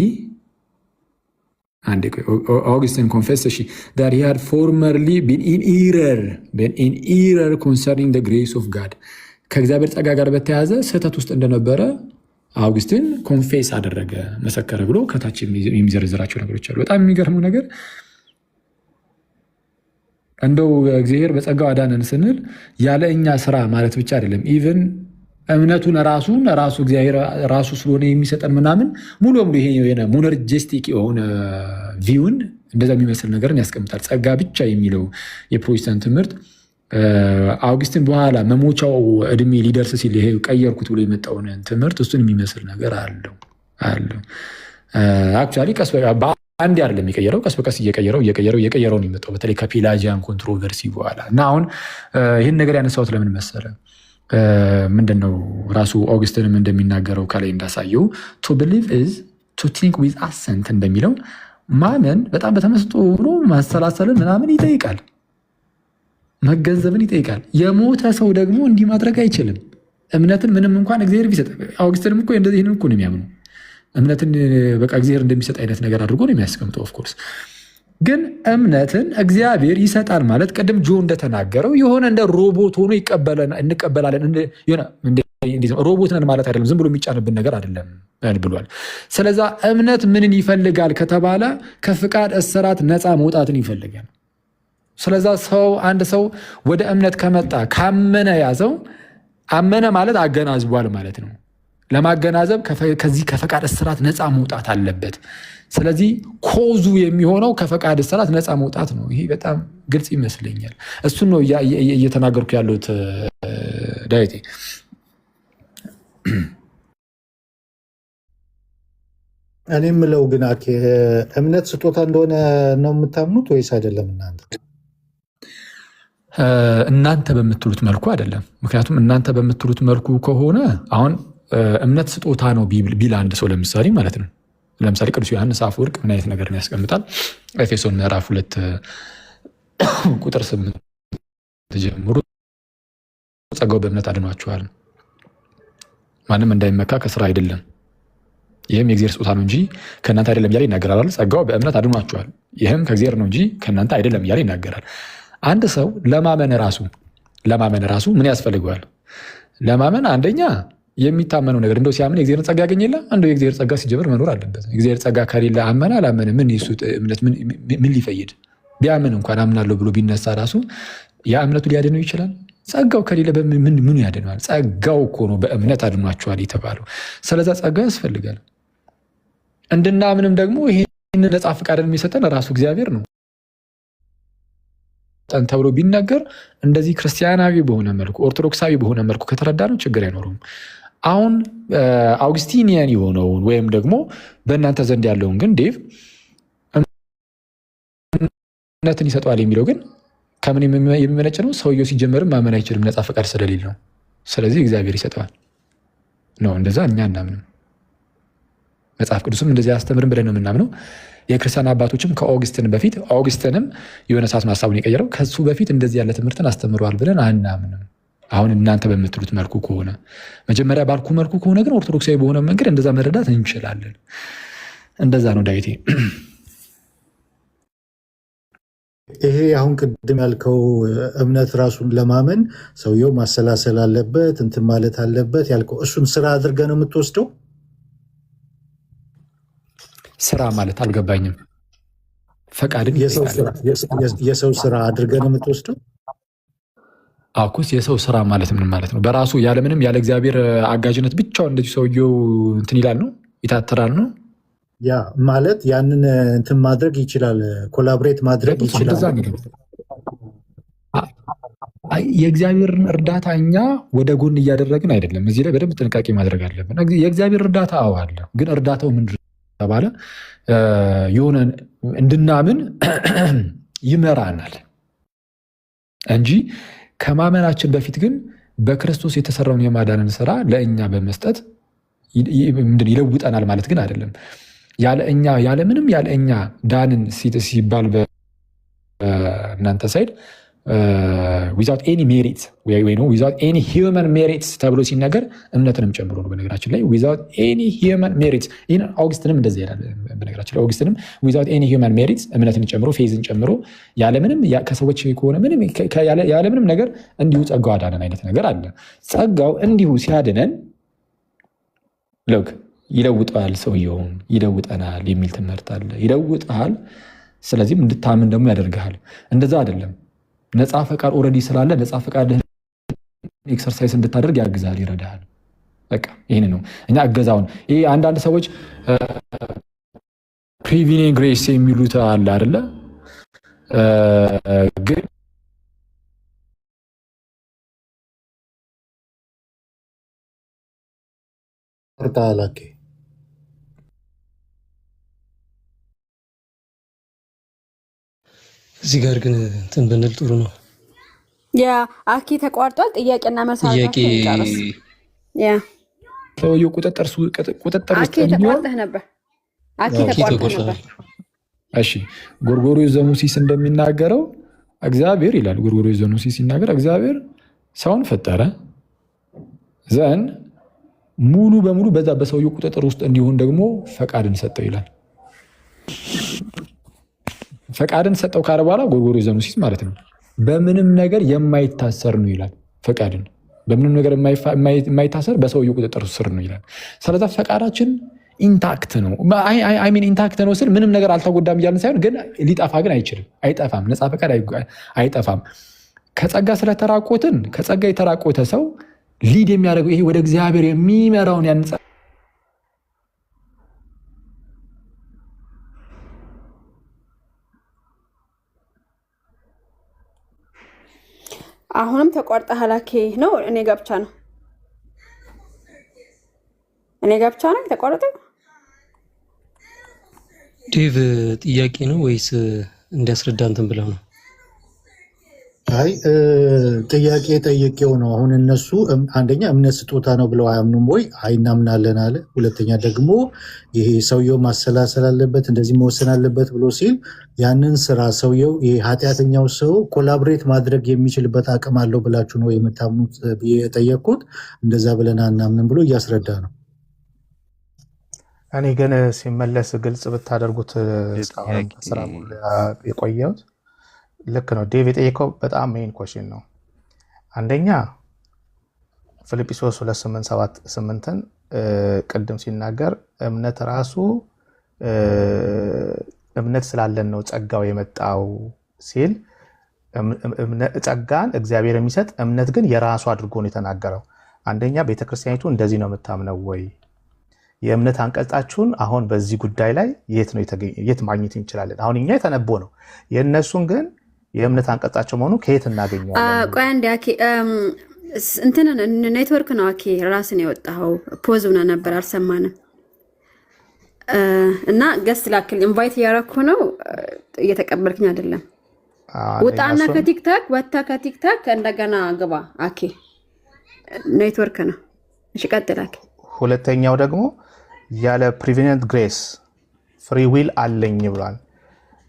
Augustine confessed that he had formerly been in error concerning the grace of God. ከእግዚአብሔር ጸጋ ጋር በተያያዘ ስህተት ውስጥ እንደነበረ አውግስቲን ኮንፌስ አደረገ፣ መሰከረ ብሎ ከታች የሚዘረዝራቸው ነገሮች አሉ። በጣም የሚገርመው ነገር እንደው እግዚአብሔር በጸጋው አዳነን ስንል ያለ እኛ ስራ ማለት ብቻ አይደለም። ኢቭን እምነቱን ራሱ እግዚአብሔር ራሱ ስለሆነ የሚሰጠን ምናምን ሙሉ በሙሉ ይሄ ሞነርጂስቲክ የሆነ ቪውን እንደዛ የሚመስል ነገርን ያስቀምጣል። ጸጋ ብቻ የሚለው የፕሮቴስታንት ትምህርት አውግስቲን በኋላ መሞቻው እድሜ ሊደርስ ሲል ይሄ ቀየርኩት ብሎ የመጣውን ትምህርት እሱን የሚመስል ነገር አለው። አክቹዋሊ ቀስ በአንድ አይደለም የቀየረው፣ ቀስ በቀስ እየቀየረው ነው የመጣው በተለይ ከፔላጂያን ኮንትሮቨርሲ በኋላ እና አሁን ይህን ነገር ያነሳሁት ለምን መሰለ? ምንድነው ራሱ አውግስቲንም እንደሚናገረው ከላይ እንዳሳየው ቱ ቢሊቭ ኢዝ ቱ ቲንክ ዊዝ አሰንት እንደሚለው ማመን በጣም በተመስጦ ብሎ ማሰላሰልን ምናምን ይጠይቃል፣ መገንዘብን ይጠይቃል። የሞተ ሰው ደግሞ እንዲህ ማድረግ አይችልም። እምነትን ምንም እንኳን እግዚአብሔር ቢሰጥ አውግስቲንም እኮ እንደዚህ ይህንን እኮ ነው የሚያምኑ። እምነትን በቃ እግዚአብሔር እንደሚሰጥ አይነት ነገር አድርጎ ነው የሚያስቀምጠው። ኦፍኮርስ ግን እምነትን እግዚአብሔር ይሰጣል ማለት ቅድም ጆ እንደተናገረው የሆነ እንደ ሮቦት ሆኖ እንቀበላለን። ሮቦት ነን ማለት አይደለም፣ ዝም ብሎ የሚጫንብን ነገር አይደለም ብሏል። ስለዛ እምነት ምንን ይፈልጋል ከተባለ ከፍቃድ እስራት ነፃ መውጣትን ይፈልጋል። ስለዛ አንድ ሰው ወደ እምነት ከመጣ ካመነ ያዘው፣ አመነ ማለት አገናዝቧል ማለት ነው። ለማገናዘብ ከዚህ ከፈቃድ እስራት ነፃ መውጣት አለበት። ስለዚህ ኮዙ የሚሆነው ከፈቃድ እስራት ነፃ መውጣት ነው። ይሄ በጣም ግልጽ ይመስለኛል። እሱን ነው እየተናገርኩ ያለሁት ዳዊቴ። እኔ የምለው ግን እምነት ስጦታ እንደሆነ ነው የምታምኑት ወይስ አይደለም? እናንተ በምትሉት መልኩ አይደለም። ምክንያቱም እናንተ በምትሉት መልኩ ከሆነ አሁን እምነት ስጦታ ነው ቢል አንድ ሰው ለምሳሌ ማለት ነው። ለምሳሌ ቅዱስ ዮሐንስ አፈወርቅ ምን አይነት ነገር ያስቀምጣል? ኤፌሶን ምዕራፍ 2 ቁጥር 8 ጀምሮ ጸጋው በእምነት አድኗችኋል፣ ማንም እንዳይመካ ከስራ አይደለም፣ ይህም የእግዚአብሔር ስጦታ ነው እንጂ ከእናንተ አይደለም እያለ ይናገራል። ጸጋው በእምነት አድኗችኋል፣ ይህም ከእግዚአብሔር ነው እንጂ ከእናንተ አይደለም እያለ ይናገራል። አንድ ሰው ለማመን ራሱ ምን ያስፈልገዋል? ለማመን አንደኛ የሚታመነው ነገር እንደው ሲያምን የእግዚአብሔር ጸጋ ያገኘላ እንደው የእግዚአብሔር ጸጋ ሲጀምር መኖር አለበት። የእግዚአብሔር ጸጋ ከሌለ አመነ አላመነ ምን ይሱ እምነት ምን ሊፈይድ? ቢያምን እንኳን አምናለሁ ብሎ ቢነሳ ራሱ ያ እምነቱ ሊያድነው ይችላል? ጸጋው ከሌለ ምኑ ያድነዋል? ጸጋው እኮ ነው በእምነት አድኗችኋል የተባለው። ስለዛ ጸጋ ያስፈልጋል። እንድናምንም ደግሞ ይህን ነፃ ፈቃድን የሚሰጠን ራሱ እግዚአብሔር ነው ተብሎ ቢነገር እንደዚህ ክርስቲያናዊ በሆነ መልኩ ኦርቶዶክሳዊ በሆነ መልኩ ከተረዳ ነው ችግር አይኖሩም። አሁን አውግስቲኒያን የሆነውን ወይም ደግሞ በእናንተ ዘንድ ያለውን ግን ዴቭ እምነትን ይሰጠዋል የሚለው ግን ከምን የሚመነጭ ነው? ሰውየው ሲጀመርም ማመን አይችልም ነፃ ፈቃድ ስለሌለ ነው። ስለዚህ እግዚአብሔር ይሰጠዋል ነው። እንደዛ እኛ እናምንም፣ መጽሐፍ ቅዱስም እንደዚህ አያስተምርም ብለን ነው የምናምነው። የክርስቲያን አባቶችም ከኦግስትን በፊት ኦግስትንም የሆነ ሰዓት ማሳቡን የቀየረው ከሱ በፊት እንደዚህ ያለ ትምህርትን አስተምረዋል ብለን አናምንም። አሁን እናንተ በምትሉት መልኩ ከሆነ መጀመሪያ ባልኩ መልኩ ከሆነ ግን ኦርቶዶክሳዊ በሆነ መንገድ እንደዛ መረዳት እንችላለን። እንደዛ ነው ዳዊቴ። ይሄ አሁን ቅድም ያልከው እምነት ራሱን ለማመን ሰውየው ማሰላሰል አለበት እንትን ማለት አለበት ያልከው እሱን ስራ አድርገህ ነው የምትወስደው? ስራ ማለት አልገባኝም። ፈቃድን የሰው ስራ አድርገህ ነው የምትወስደው? አኩስ የሰው ስራ ማለት ምን ማለት ነው? በራሱ ያለምንም ያለ እግዚአብሔር አጋዥነት ብቻውን እንደዚህ ሰውየው እንትን ይላል ነው ይታተራል ነው። ያ ማለት ያንን እንትን ማድረግ ይችላል፣ ኮላብሬት ማድረግ ይችላል። የእግዚአብሔርን እርዳታ እኛ ወደ ጎን እያደረግን አይደለም። እዚህ ላይ በደንብ ጥንቃቄ ማድረግ አለብን። የእግዚአብሔር እርዳታ አለ፣ ግን እርዳታው ምንድን ተባለ የሆነ እንድናምን ይመራናል እንጂ ከማመናችን በፊት ግን በክርስቶስ የተሰራውን የማዳንን ስራ ለእኛ በመስጠት ይለውጠናል ማለት ግን አይደለም። ያለምንም ያለ እኛ ዳንን ሲባል በእናንተ ሳይድ ዊዛውት ኤኒ ሜሪት ወይ ዊዛውት ኤኒ ሂውመን ሜሪትስ ተብሎ ሲነገር እምነትንም ጨምሮ ነው። በነገራችን ላይ ዊዛውት ኤኒ ሂውመን ሜሪትስ ይህን አውግስትንም እንደዚህ ይላል። በነገራችን ላይ አውግስትንም ዊዛውት ኤኒ ሂውመን ሜሪትስ እምነትን ጨምሮ ፌዝን ጨምሮ ያለምንም ከሰዎች ከሆነ ያለምንም ነገር እንዲሁ ጸጋው አዳነን አይነት ነገር አለ። ጸጋው እንዲሁ ሲያድነን ሎክ ይለውጠዋል፣ ሰውየውን ይለውጠናል የሚል ትምህርት አለ። ይለውጠሃል፣ ስለዚህም እንድታምን ደግሞ ያደርግሃል። እንደዛ አይደለም። ነፃ ፈቃድ ኦልሬዲ ስላለ ነፃ ፈቃድህን ኤክሰርሳይዝ እንድታደርግ ያግዛል፣ ይረዳሃል። በቃ ይህን ነው እኛ እገዛውን። ይህ አንዳንድ ሰዎች ፕሪቪሌጅ ግሬስ የሚሉት አለ አይደለ? ግን እዚህ ጋር ግን እንትን ብንል ጥሩ ነው። ያ አኪ ተቋርጧል። ጥያቄና መልስ ሰውየው ቁጥጥር አኪ ተቋርጠህ ነበር። አኪ ተቋርጠህ ነበር። እሺ ጎርጎርዮስ ዘሙሲስ እንደሚናገረው እግዚአብሔር ይላል። ጎርጎርዮስ ዘሙሲስ ሲናገር እግዚአብሔር ሰውን ፈጠረ ዘንድ ሙሉ በሙሉ በዛ በሰውየው ቁጥጥር ውስጥ እንዲሆን ደግሞ ፈቃድን ሰጠው ይላል። ፈቃድን ሰጠው ካለ በኋላ ጎርጎርዮስ ዘኑሲስ ማለት ነው በምንም ነገር የማይታሰር ነው ይላል። ፈቃድን በምንም ነገር የማይታሰር በሰውየው ቁጥጥር ስር ነው ይላል። ስለዚህ ፈቃዳችን ኢንታክት ነው። አይ ሚን ኢንታክት ነው ስል ምንም ነገር አልተጎዳም እያልን ሳይሆን ግን ሊጠፋ ግን አይችልም። አይጠፋም። ነፃ ፈቃድ አይጠፋም። ከጸጋ ስለተራቆትን ከጸጋ የተራቆተ ሰው ሊድ የሚያደርገው ይሄ ወደ እግዚአብሔር የሚመራውን ያን አሁንም ተቋርጠ ሀላኬ ነው። እኔ ጋብቻ ነው ተቋረጠ። ዴቭ ጥያቄ ነው ወይስ እንዲያስረዳ እንትን ብለው ነው? አይ ጥያቄ ጠየቄው ነው። አሁን እነሱ አንደኛ እምነት ስጦታ ነው ብለው አያምኑም ወይ? አይናምናለን አለ። ሁለተኛ ደግሞ ይሄ ሰውየው ማሰላሰል አለበት እንደዚህ መወሰን አለበት ብሎ ሲል ያንን ስራ ሰውየው ይሄ ኃጢአተኛው ሰው ኮላብሬት ማድረግ የሚችልበት አቅም አለው ብላችሁ ነው የምታምኑት ብዬ የጠየቅኩት። እንደዛ ብለን አናምንም ብሎ እያስረዳ ነው። እኔ ግን ሲመለስ ግልጽ ብታደርጉት ስራ የቆየሁት ልክ ነው። ዴቭ የጠየቀው በጣም ሜይን ኮሽን ነው። አንደኛ ፊልጵስዩስ 2:8-8 ቅድም ሲናገር እምነት ራሱ እምነት ስላለን ነው ጸጋው የመጣው ሲል ጸጋን እግዚአብሔር የሚሰጥ እምነት ግን የራሱ አድርጎ ነው የተናገረው። አንደኛ ቤተክርስቲያኒቱ እንደዚህ ነው የምታምነው ወይ? የእምነት አንቀጻችሁን አሁን በዚህ ጉዳይ ላይ የት ማግኘት እንችላለን? አሁን እኛ የተነቦ ነው የእነሱን ግን የእምነት አንቀጻቸው መሆኑ ከየት እናገኛለን? ቆይ አንዴ አኬ እንትንን ኔትወርክ ነው አኬ ራስን የወጣው ፖዝ ሆነ ነበር አልሰማንም። እና ገስት ላክል ኢንቫይት እያረኩ ነው እየተቀበልክኝ አይደለም። ውጣና ከቲክታክ ወጣ ከቲክታክ እንደገና ግባ አኬ ኔትወርክ ነው። እሺ ቀጥል አኬ። ሁለተኛው ደግሞ ያለ ፕሪቪነንት ግሬስ ፍሪ ዊል አለኝ ብሏል።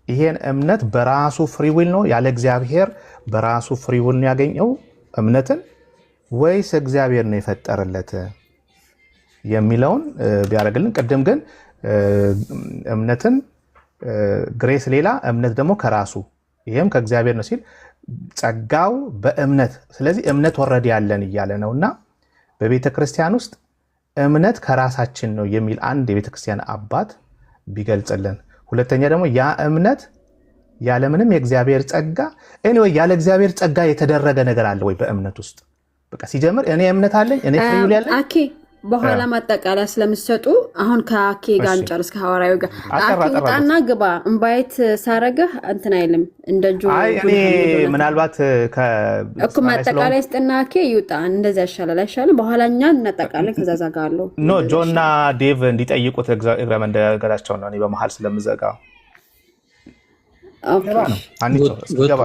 ይሄን እምነት በራሱ ፍሪ ዊል ነው ያለ እግዚአብሔር በራሱ ፍሪ ዊል ነው ያገኘው እምነትን ወይስ እግዚአብሔር ነው የፈጠረለት የሚለውን ቢያደርግልን። ቅድም ግን እምነትን ግሬስ ሌላ እምነት ደግሞ ከራሱ ይሄም ከእግዚአብሔር ነው ሲል ጸጋው በእምነት ስለዚህ እምነት ወረድ ያለን እያለ ነውና በቤተ ክርስቲያን ውስጥ እምነት ከራሳችን ነው የሚል አንድ የቤተ ክርስቲያን አባት ቢገልጽልን። ሁለተኛ ደግሞ ያ እምነት ያለምንም የእግዚአብሔር ጸጋ ኤኒዌይ ያለ እግዚአብሔር ጸጋ የተደረገ ነገር አለ ወይ በእምነት ውስጥ? በቃ ሲጀምር እኔ እምነት አለኝ እኔ ፍሪውል ያለኝ አኬ በኋላ ማጠቃለያ ስለምትሰጡ አሁን ከአኬ ጋር እንጨርስ። ከሐዋርያው ጋር አኬ ውጣና ግባ። ኢንቫይት ሳረገህ እንትን አይልም እንደ ጆ እኔ ምናልባት እኮ ማጠቃለያ ስጥና አኬ ይውጣ። እንደዛ ይሻላል አይሻልም? በኋላኛ እናጠቃለን ከዛ ዘጋለሁ። ኖ ጆና ዴቭ እንዲጠይቁት እግረ መንገዳቸው ነው። እኔ በመሃል ስለምዘጋ ኦኬ አንቺ ገባ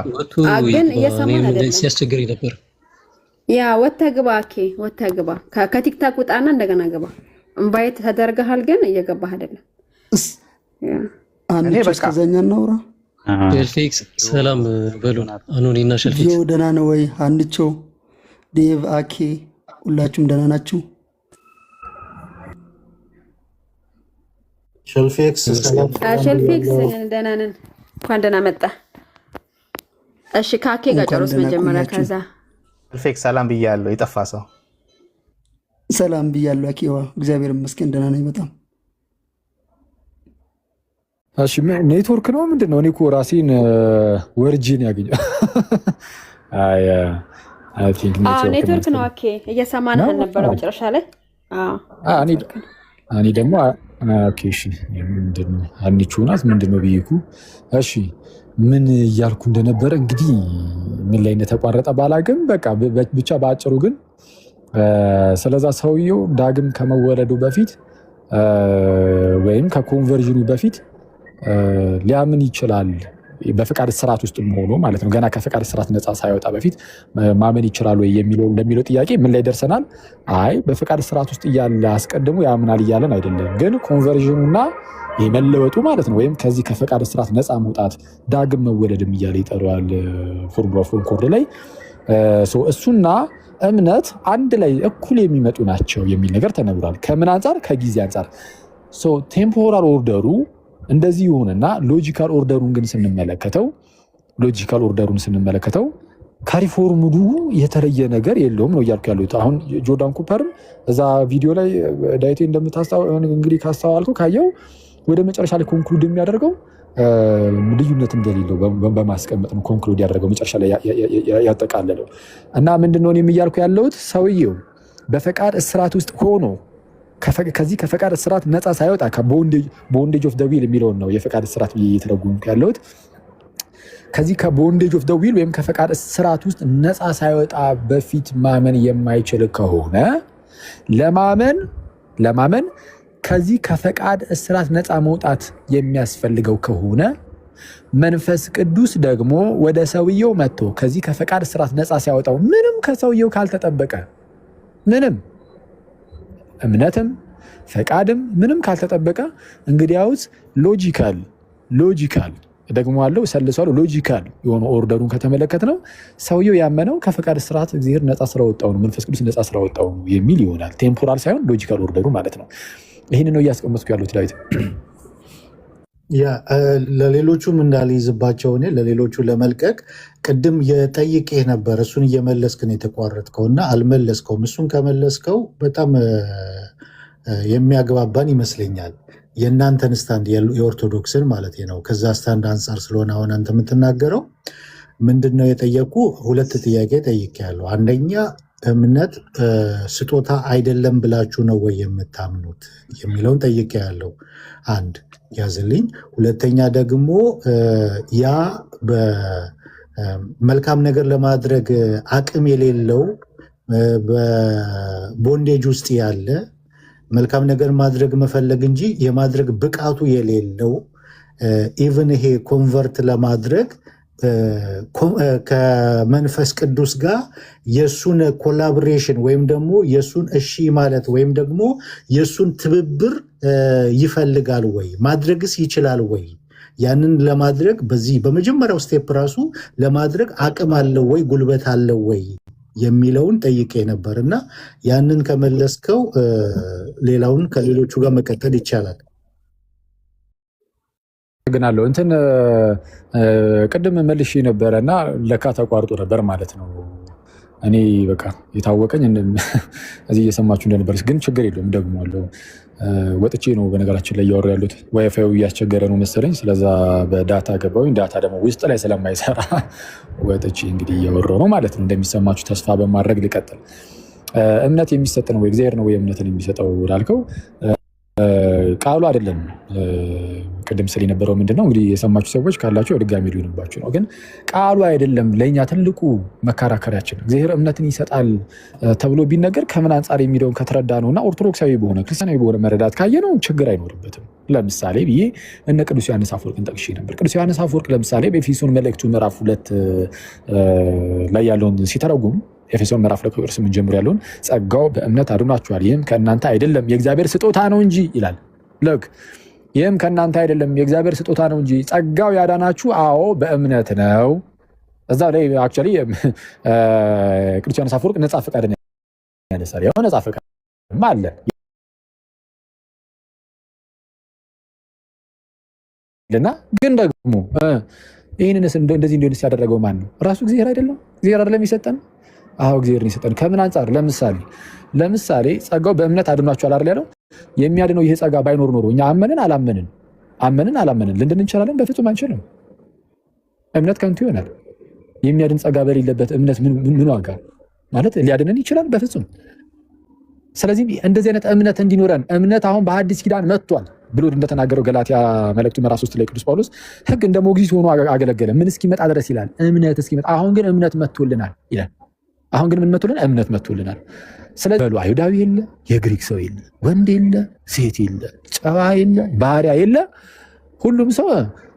ግን እየሰማን አይደለም ሲያስቸግረኝ ነበር። ያ ወጥተህ ግባ አኬ ወጥተህ ግባ። ከቲክታክ ውጣና እንደገና ግባ። ኢንቫይት ተደርገሃል ግን እየገባህ አይደለም። አንቺ እስከዛኛ እናውራ። ሸልፌክስ ሰላም በሉን። አኖኒና ሸልፌክስ ደህና ነው ወይ? አንቾ ዴቭ አኬ ሁላችሁም ደህና ናችሁ? ሸልፌክስ ደህና ነን። እንኳን ደህና መጣ። እሺ ከአኬ ጋር ጨርስ መጀመሪያ ከዛ ሸልፌክስ ሰላም ብያለሁ። የጠፋ ሰው ሰላም ብያለሁ። አኬዋ እግዚአብሔር ይመስገን ደህና ነኝ በጣም። እሺ ኔትወርክ ነው ምንድነው? እኔ እኮ ራሴን ወርጂን ያገኘው አይ ቲንክ ኔትወርክ ነው። ኦኬ እየሰማን ነበር መጨረሻ ላይ። እኔ ደግሞ ኦኬ እሺ ምንድነው አንቺ ናት ምንድነው ብዬኩ እሺ ምን እያልኩ እንደነበረ እንግዲህ ምን ላይ እንደተቋረጠ ባላግም በቃ ብቻ በአጭሩ ግን ስለዛ ሰውየው ዳግም ከመወለዱ በፊት ወይም ከኮንቨርዥኑ በፊት ሊያምን ይችላል። በፍቃድ ስርዓት ውስጥ ሆኖ ማለት ነው። ገና ከፍቃድ ስርዓት ነፃ ሳይወጣ በፊት ማመን ይችላል ወይ ለሚለው ጥያቄ ምን ላይ ደርሰናል? አይ በፍቃድ ስርዓት ውስጥ እያለ አስቀድሞ ያምናል እያለን አይደለም። ግን ኮንቨርዥኑና የመለወጡ ማለት ነው ወይም ከዚህ ከፍቃድ ስርዓት ነፃ መውጣት ዳግም መወለድም እያለ ይጠራዋል ፎርሙላ ኦፍ ኮንኮርድ ላይ። እሱና እምነት አንድ ላይ እኩል የሚመጡ ናቸው የሚል ነገር ተነግሯል። ከምን አንጻር? ከጊዜ አንጻር። ቴምፖራል ኦርደሩ እንደዚህ ይሁንና ሎጂካል ኦርደሩን ግን ስንመለከተው ከሪፎርምዱ የተለየ ነገር የለውም ነው እያልኩ ያሉት። አሁን ጆርዳን ኩፐርም እዛ ቪዲዮ ላይ ዳዊቴ እንግዲህ ካስተዋልከው ካየው ወደ መጨረሻ ላይ ኮንክሉድ የሚያደርገው ልዩነት እንደሌለው በማስቀመጥ ነው ኮንክሉድ ያደረገው መጨረሻ ላይ ያጠቃለለው። እና ምንድነው እኔም እያልኩ ያለሁት ሰውየው በፈቃድ እስራት ውስጥ ሆኖ ከዚህ ከፈቃድ እስራት ነፃ ሳይወጣ ቦንዴጅ ኦፍ ደ ዊል የሚለውን ነው የፈቃድ እስራት እየተረጎምኩ ያለሁት። ከዚህ ከቦንዴጅ ኦፍ ደ ዊል ወይም ከፈቃድ እስራት ውስጥ ነፃ ሳይወጣ በፊት ማመን የማይችል ከሆነ ለማመን ከዚህ ከፈቃድ እስራት ነፃ መውጣት የሚያስፈልገው ከሆነ መንፈስ ቅዱስ ደግሞ ወደ ሰውየው መጥቶ ከዚህ ከፈቃድ እስራት ነፃ ሲያወጣው ምንም ከሰውየው ካልተጠበቀ ምንም እምነትም ፈቃድም ምንም ካልተጠበቀ እንግዲያውስ ሎጂካል ደግሞ አለው ሰልሷል ሎጂካል የሆነ ኦርደሩን ከተመለከት ነው ሰውየው ያመነው ከፈቃድ እስራት እግዚአብሔር ነፃ ስለወጣው ነው መንፈስ ቅዱስ ነፃ ስለወጣው ነው የሚል ይሆናል። ቴምፖራል ሳይሆን ሎጂካል ኦርደሩ ማለት ነው። ይህን ነው እያስቀመጥኩ ያሉት ዳዊት። ለሌሎቹም እንዳልይዝባቸው እኔ ለሌሎቹ ለመልቀቅ ቅድም የጠይቄህ ነበር። እሱን እየመለስክ ነው የተቋረጥከው እና አልመለስከውም። እሱን ከመለስከው በጣም የሚያግባባን ይመስለኛል። የእናንተን ስታንድ የኦርቶዶክስን ማለት ነው። ከዛ ስታንድ አንጻር ስለሆነ አሁን አንተ የምትናገረው ምንድን ነው የጠየቁ ሁለት ጥያቄ ጠይቄያለሁ። አንደኛ እምነት ስጦታ አይደለም ብላችሁ ነው ወይ የምታምኑት የሚለውን ጠይቄያለሁ። አንድ ያዝልኝ። ሁለተኛ ደግሞ ያ በመልካም ነገር ለማድረግ አቅም የሌለው በቦንዴጅ ውስጥ ያለ መልካም ነገር ማድረግ መፈለግ እንጂ የማድረግ ብቃቱ የሌለው ኢቭን ይሄ ኮንቨርት ለማድረግ ከመንፈስ ቅዱስ ጋር የሱን ኮላቦሬሽን ወይም ደግሞ የሱን እሺ ማለት ወይም ደግሞ የሱን ትብብር ይፈልጋል ወይ? ማድረግስ ይችላል ወይ? ያንን ለማድረግ በዚህ በመጀመሪያው ስቴፕ ራሱ ለማድረግ አቅም አለው ወይ? ጉልበት አለው ወይ የሚለውን ጠይቄ ነበር እና ያንን ከመለስከው ሌላውን ከሌሎቹ ጋር መቀጠል ይቻላል። ግናለሁ እንትን ቅድም መልሼ ነበረ እና ለካ ተቋርጦ ነበር ማለት ነው። እኔ በቃ የታወቀኝ እዚህ እየሰማችሁ እንደነበር ግን ችግር የለውም ደግሞአለሁ። ወጥቼ ነው በነገራችን ላይ እያወሩ ያሉት ዋይፋዩ እያስቸገረ ነው መሰለኝ። ስለዛ በዳታ ገባሁኝ። ዳታ ደግሞ ውስጥ ላይ ስለማይሰራ ወጥቼ እንግዲህ እያወራሁ ነው ማለት ነው። እንደሚሰማችሁ ተስፋ በማድረግ ልቀጥል። እምነት የሚሰጥ ነው ወይ እግዚአብሔር ነው ወይ እምነትን የሚሰጠው ላልከው ቃሉ አይደለም። ቅድም ስል የነበረው ምንድነው እንግዲህ የሰማችሁ ሰዎች ካላችሁ ድጋሚ ሊሆንባችሁ ነው። ግን ቃሉ አይደለም ለእኛ ትልቁ መከራከሪያችን። እግዚአብሔር እምነትን ይሰጣል ተብሎ ቢነገር ከምን አንጻር የሚለውን ከተረዳ ነው እና ኦርቶዶክሳዊ በሆነ ክርስቲያናዊ በሆነ መረዳት ካየነው ችግር አይኖርበትም። ለምሳሌ ብዬ እነ ቅዱስ ዮሐንስ አፈወርቅን ጠቅሼ ነበር። ቅዱስ ዮሐንስ አፈወርቅ ለምሳሌ በኤፌሶን መልእክቱ ምዕራፍ 2 ላይ ያለውን ሲተረጉም ኤፌሶን ምዕራፍ 2 ቁጥር 8 ጀምሮ ያለውን ጸጋው በእምነት አድኗችኋል ይህም ከእናንተ አይደለም የእግዚአብሔር ስጦታ ነው እንጂ ይላል። ልክ ይህም ከእናንተ አይደለም የእግዚአብሔር ስጦታ ነው እንጂ ጸጋው ያዳናችሁ አዎ በእምነት ነው። እዛ ላይ አክቹዋሊ ቅዱስ ዮሐንስ አፈወርቅ ነፃ ፈቃድን ያነሳል። ያው ነፃ ፈቃድ አለ እና ግን ደግሞ ይህንንስ እንደዚህ እንዲሆንስ ያደረገው ማን ነው? ራሱ እግዚአብሔር አይደለም? እግዚአብሔር አይደለም የሰጠን? አዎ እግዚአብሔር ይሰጠን። ከምን አንጻር? ለምሳሌ ጸጋው በእምነት አድኗችኋል አይደል ያለው። የሚያድነው ይሄ ጸጋ ባይኖር ኖሮ እኛ አመንን አላመንን ልንድን እንችላለን? በፍጹም አንችልም። እምነት ከንቱ ይሆናል። የሚያድን ጸጋ በሌለበት እምነት ምን ዋጋ ማለት ሊያድነን ይችላል? በፍጹም። ስለዚህ እንደዚህ አይነት እምነት እንዲኖረን እምነት አሁን በሐዲስ ኪዳን መጥቷል ብሎ እንደተናገረው ገላትያ መልእክቱ ምዕራፍ 3 ላይ ቅዱስ ጳውሎስ ሕግ እንደ ሞግዚት ሆኖ አገለገለ ምን እስኪመጣ ድረስ ይላል። እምነት እስኪመጣ አሁን ግን እምነት መጥቶልናል ይላል። አሁን ግን ምን መጥቶልናል? እምነት መጥቶልናል። ስለዚህ አይሁዳዊ የለ፣ የግሪክ ሰው የለ፣ ወንድ የለ፣ ሴት የለ፣ ጨዋ የለ፣ ባሪያ የለ፣ ሁሉም ሰው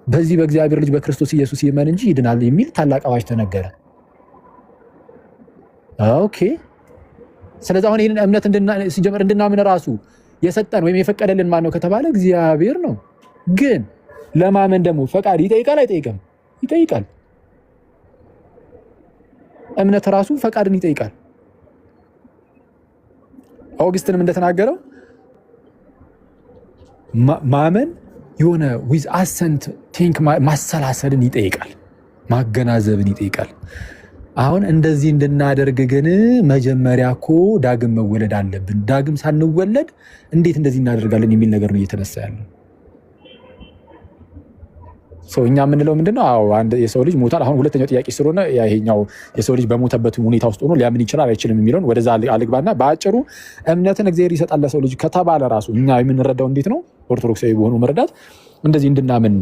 በዚህ በእግዚአብሔር ልጅ በክርስቶስ ኢየሱስ ይመን እንጂ ይድናል የሚል ታላቅ አዋጅ ተነገረ። ኦኬ። ስለዚህ አሁን ይህንን እምነት ሲጀመር እንድናምን ራሱ የሰጠን ወይም የፈቀደልን ማን ነው ከተባለ እግዚአብሔር ነው። ግን ለማመን ደግሞ ፈቃድ ይጠይቃል አይጠይቅም? ይጠይቃል። እምነት ራሱ ፈቃድን ይጠይቃል። አውግስትንም እንደተናገረው ማመን የሆነ ዊዝ አሰንት ቲንክ ማሰላሰልን ይጠይቃል፣ ማገናዘብን ይጠይቃል። አሁን እንደዚህ እንድናደርግ ግን መጀመሪያ እኮ ዳግም መወለድ አለብን። ዳግም ሳንወለድ እንዴት እንደዚህ እናደርጋለን የሚል ነገር ነው እየተነሳ ያለው። እኛ የምንለው ምንድነው? አንድ የሰው ልጅ ሞታል። አሁን ሁለተኛው ጥያቄ ስለሆነ ይሄኛው የሰው ልጅ በሞተበት ሁኔታ ውስጥ ሆኖ ሊያምን ይችላል አይችልም የሚለውን ወደዛ አልግባና፣ በአጭሩ እምነትን እግዚአብሔር ይሰጣል ለሰው ልጅ ከተባለ ራሱ እኛ የምንረዳው እንዴት ነው? ኦርቶዶክሳዊ በሆኑ መረዳት እንደዚህ እንድናምን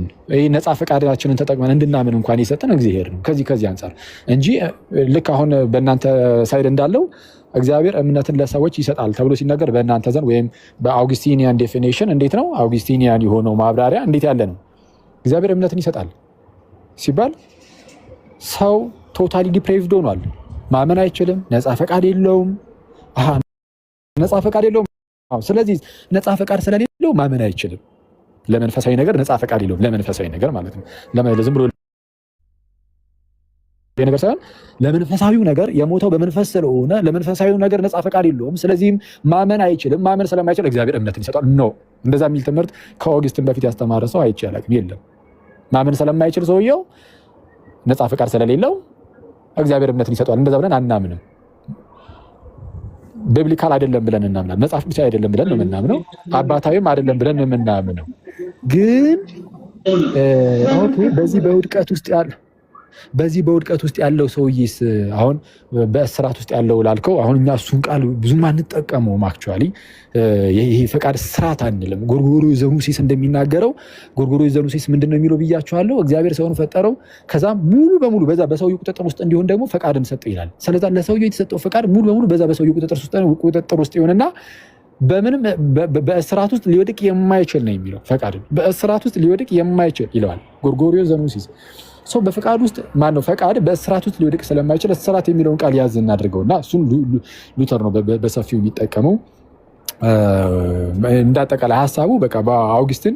ነፃ ፈቃዳችንን ተጠቅመን እንድናምን እንኳን የሰጠን እግዚአብሔር ነው። ከዚህ አንጻር እንጂ ልክ አሁን በእናንተ ሳይድ እንዳለው እግዚአብሔር እምነትን ለሰዎች ይሰጣል ተብሎ ሲነገር በእናንተ ዘንድ ወይም በአውግስቲኒያን ዴፊኒሽን እንዴት ነው? አውግስቲኒያን የሆነው ማብራሪያ እንዴት ያለ ነው? እግዚአብሔር እምነትን ይሰጣል ሲባል ሰው ቶታሊ ዲፕሬቭድ ሆኗል። ማመን አይችልም። ነፃ ፈቃድ የለውም። ነፃ ፈቃድ የለውም። ስለዚህ ነፃ ፈቃድ ስለሌለው ማመን አይችልም። ለመንፈሳዊ ነገር ነፃ ፈቃድ የለውም። ለመንፈሳዊ ነገር ማለት ነው። ዝም ብሎ ነገር ሳይሆን ለመንፈሳዊው ነገር የሞተው በመንፈስ ስለሆነ ለመንፈሳዊው ነገር ነፃ ፈቃድ የለውም። ስለዚህም ማመን አይችልም። ማመን ስለማይችል እግዚአብሔር እምነትን ይሰጣል። ኖ እንደዛ የሚል ትምህርት ከኦገስትን በፊት ያስተማረ ሰው አይቼ አላውቅም። የለም። ማመን ስለማይችል ሰውየው ነፃ ፈቃድ ስለሌለው እግዚአብሔር እምነትን ይሰጣል። እንደዛ ብለን አናምንም። ቢብሊካል አይደለም ብለን እናምናለን። መጽሐፍ ቅዱስ አይደለም ብለን ነው የምናምነው። አባታዊም አይደለም ብለን ነው የምናምነው። ግን ኦኬ በዚህ በውድቀት ውስጥ ያለው ሰውዬስ አሁን በእስራት ውስጥ ያለው ላልከው አሁን እኛ እሱን ቃል ብዙም አንጠቀመውም። አክቹዋሊ ይሄ ፈቃድ ስራት አንልም። ጎርጎርዮስ ዘኑሲስ እንደሚናገረው ጎርጎርዮስ ዘኑሲስ ምንድነው የሚለው ብያቸዋለሁ። እግዚአብሔር ሰውን ፈጠረው፣ ከዛ ሙሉ በሙሉ በዛ በሰውየው ቁጥጥር ውስጥ እንዲሆን ደግሞ ፈቃድን ሰጠው ይላል። ስለዛ ለሰውየው የተሰጠው ፈቃድ ሙሉ በሙሉ በዛ በሰውየው ቁጥጥር ውስጥ ይሆንና በምንም በእስራት ውስጥ ሊወድቅ የማይችል ነው የሚለው። ፈቃድን በእስራት ውስጥ ሊወድቅ የማይችል ይለዋል ጎርጎርዮስ ዘኑሲስ። ሰው በፈቃድ ውስጥ ማነው ፈቃድ በእስራት ውስጥ ሊወድቅ ስለማይችል እስራት የሚለውን ቃል ያዝ እናድርገውና እሱን ሉተር ነው በሰፊው የሚጠቀመው። እንዳጠቃላይ ሀሳቡ በቃ በአውግስትን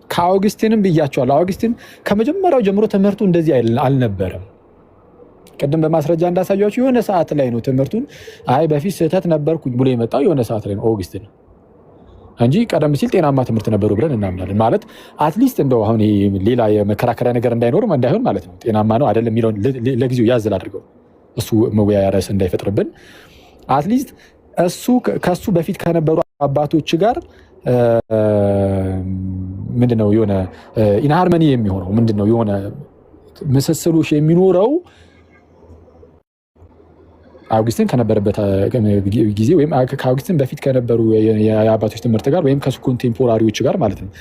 ከአውግስቲንም ብያቸዋለሁ። አውግስቲን ከመጀመሪያው ጀምሮ ትምህርቱ እንደዚህ አልነበረም። ቅድም በማስረጃ እንዳሳያችሁ የሆነ ሰዓት ላይ ነው ትምህርቱን በፊት ስህተት ነበርኩኝ ብሎ የመጣው የሆነ ሰዓት ላይ ነው ኦገስቲን እንጂ ቀደም ሲል ጤናማ ትምህርት ነበሩ ብለን እናምናለን። ማለት አትሊስት እንደው አሁን ሌላ የመከራከሪያ ነገር እንዳይኖርም እንዳይሆን ማለት ነው። ጤናማ ነው አይደለም የሚለውን ለጊዜው ያዝል አድርገው እሱ መወያያ ርዕስ እንዳይፈጥርብን አትሊስት ከሱ በፊት ከነበሩ አባቶች ጋር ምንድነው የሆነ ኢንሃርመኒ የሚሆነው ምንድነው የሆነ ምስስሎች የሚኖረው አውግስቲን ከነበረበት ጊዜ ወይም ከአውግስቲን በፊት ከነበሩ የአባቶች ትምህርት ጋር ወይም ከሱ ኮንቴምፖራሪዎች ጋር ማለት ነው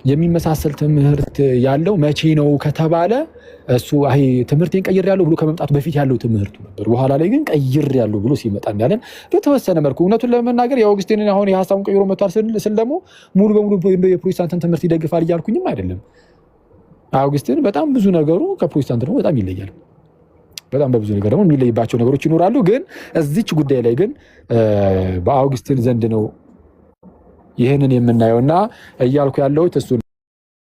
የሚመሳሰል ትምህርት ያለው መቼ ነው ከተባለ እሱ ትምህርቴን ቀይሬያለሁ ብሎ ከመምጣቱ በፊት ያለው ትምህርቱ ነበር። በኋላ ላይ ግን ቀይሬያለሁ ብሎ ሲመጣ እንዳለን በተወሰነ መልኩ እውነቱን ለመናገር የአውግስቲንን አሁን የሀሳቡን ቀይሮ መጥቷል ስል ደግሞ ሙሉ በሙሉ የፕሮቴስታንትን ትምህርት ይደግፋል እያልኩኝም አይደለም። አውግስቲን በጣም ብዙ ነገሩ ከፕሮቴስታንት ነው በጣም ይለያል። በጣም በብዙ ነገር ደግሞ የሚለይባቸው ነገሮች ይኖራሉ። ግን እዚች ጉዳይ ላይ ግን በአውግስቲን ዘንድ ነው ይህንን የምናየውና እያልኩ ያለሁት እሱ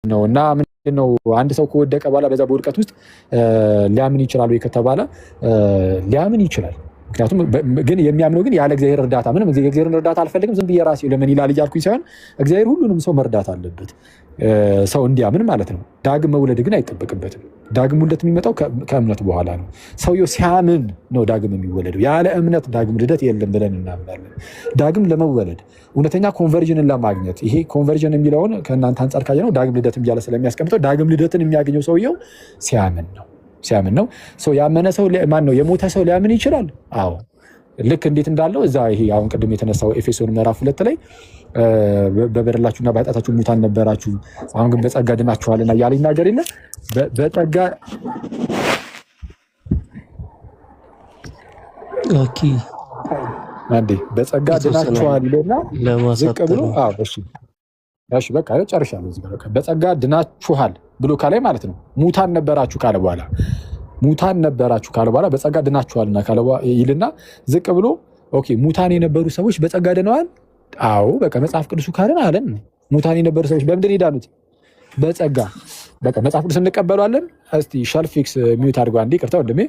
ነው። እና ምንድነው አንድ ሰው ከወደቀ በኋላ በዛ በውድቀት ውስጥ ሊያምን ይችላል ወይ ከተባለ ሊያምን ይችላል። ምክንያቱም ግን የሚያምነው ግን ያለ እግዚአብሔር እርዳታ ምንም እግዚአብሔርን እርዳታ አልፈልግም ዝም ብዬ ራሴ ለምን ይላል እያልኩኝ ሳይሆን እግዚአብሔር ሁሉንም ሰው መርዳት አለበት ሰው እንዲያምን ማለት ነው። ዳግም መውለድ ግን አይጠበቅበትም። ዳግም ውልደት የሚመጣው ከእምነት በኋላ ነው። ሰውየው ሲያምን ነው ዳግም የሚወለደው። ያለ እምነት ዳግም ልደት የለም ብለን እናምናለን። ዳግም ለመወለድ እውነተኛ ኮንቨርዥንን ለማግኘት ይሄ ኮንቨርዥን የሚለውን ከእናንተ አንጻር ካየነው ዳግም ልደትም እያለ ስለሚያስቀምጠው ዳግም ልደትን የሚያገኘው ሰውየው ሲያምን ነው። ሰው ያመነ ሰው ማን ነው? የሞተ ሰው ሊያምን ይችላል። አዎ ልክ እንዴት እንዳለው እዛ ይሄ አሁን ቅድም የተነሳው ኤፌሶን ምዕራፍ 2 ላይ በበደላችሁና በኃጢአታችሁ ሙታን ነበራችሁ አሁን ግን በጸጋ ድናችኋልና እያለ ይናገር የለ በጸጋ በጸጋ ድናችኋል ይለና ዝቅ ብሎ እሺ በቃ ጨርሻለሁ። እዚህ ጋር በጸጋ ድናችኋል ብሎ ካላይ ማለት ነው ሙታን ነበራችሁ ካለ በኋላ በጸጋ ድናችኋልና ካለ ይልና ዝቅ ብሎ ኦኬ ሙታን የነበሩ ሰዎች በጸጋ ድነዋል። አዎ በቃ መጽሐፍ ቅዱሱ ካለን አለን ሙታን የነበሩ ሰዎች በምንድን ሄዳሉት? በጸጋ በቃ መጽሐፍ ቅዱስ እንቀበሏለን። እስቲ ሸልፊክስ ሚዩት አድርገው አንዴ ይቅርታ ወንድሜ።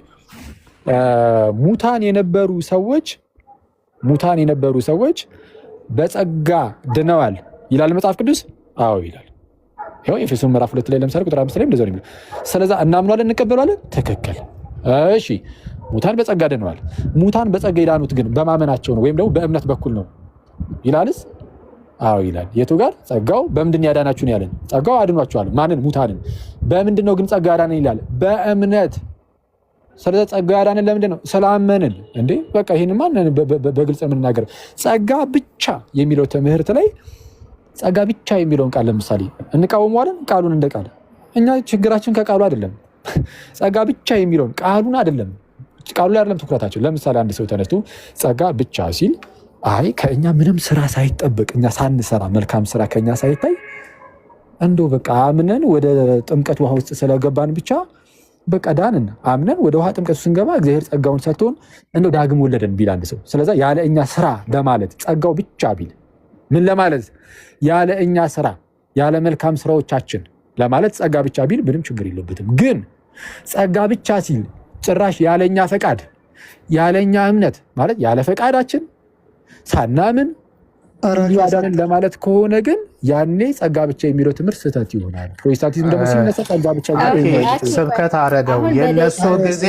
ሙታን የነበሩ ሰዎች በጸጋ ድነዋል ይላል መጽሐፍ ቅዱስ። አዎ ይላል። ይኸው ኤፌሶን ምዕራፍ 2 ላይ ለምሳሌ ቁጥር 5 ላይ እንደዛው ነው የሚለው። ስለዚህ እናምናለን እንቀበላለን። ትክክል። እሺ ሙታን በጸጋ ድነዋል። ሙታን በጸጋ የዳኑት ግን በማመናቸው ነው ወይም ደግሞ በእምነት በኩል ነው ይላልስ? አዎ ይላል። የቱ ጋር ጸጋው በምንድን ያዳናችሁ ነው ያለን? ጸጋው አድኗቸዋል። ማንን? ሙታንን። በምንድን ነው ግን ጸጋ ያዳነን ይላል? በእምነት። ስለዚህ ጸጋ ያዳነን ለምንድን ነው? ስላመንን። እንዴ በቃ ይሄን ማን በግልጽ የምንናገር ጸጋ ብቻ የሚለው ትምህርት ላይ ጸጋ ብቻ የሚለውን ቃል ለምሳሌ እንቃወመዋለን። ቃሉን እንደ ቃል እኛ ችግራችን ከቃሉ አይደለም። ጸጋ ብቻ የሚለውን ቃሉን አይደለም፣ ቃሉ ላይ አይደለም ትኩረታችን። ለምሳሌ አንድ ሰው ተነስቶ ጸጋ ብቻ ሲል አይ ከእኛ ምንም ስራ ሳይጠበቅ እኛ ሳንሰራ መልካም ስራ ከኛ ሳይታይ እንደው በቃ አምነን ወደ ጥምቀት ውሃ ውስጥ ስለገባን ብቻ በቃ ዳንን። አምነን ወደ ውሃ ጥምቀቱ ስንገባ እግዚአብሔር ጸጋውን ሰጥቶን እንደው ዳግም ወለደን ቢል አንድ ሰው፣ ስለዚህ ያለ እኛ ስራ ለማለት ጸጋው ብቻ ቢል ምን ለማለት? ያለ እኛ ስራ ያለ መልካም ስራዎቻችን ለማለት ጸጋ ብቻ ቢል ምንም ችግር የለበትም። ግን ጸጋ ብቻ ሲል ጭራሽ ያለኛ ፈቃድ ያለኛ እምነት ማለት ያለ ፈቃዳችን ሳናምን ያዳነን ለማለት ከሆነ ግን ያኔ ጸጋ ብቻ የሚለው ትምህርት ስህተት ይሆናል። ፕሮቴስታንቲዝም ደግሞ ሲነሳ ጸጋ ብቻ ስብከት አረገው የነሱ ጊዜ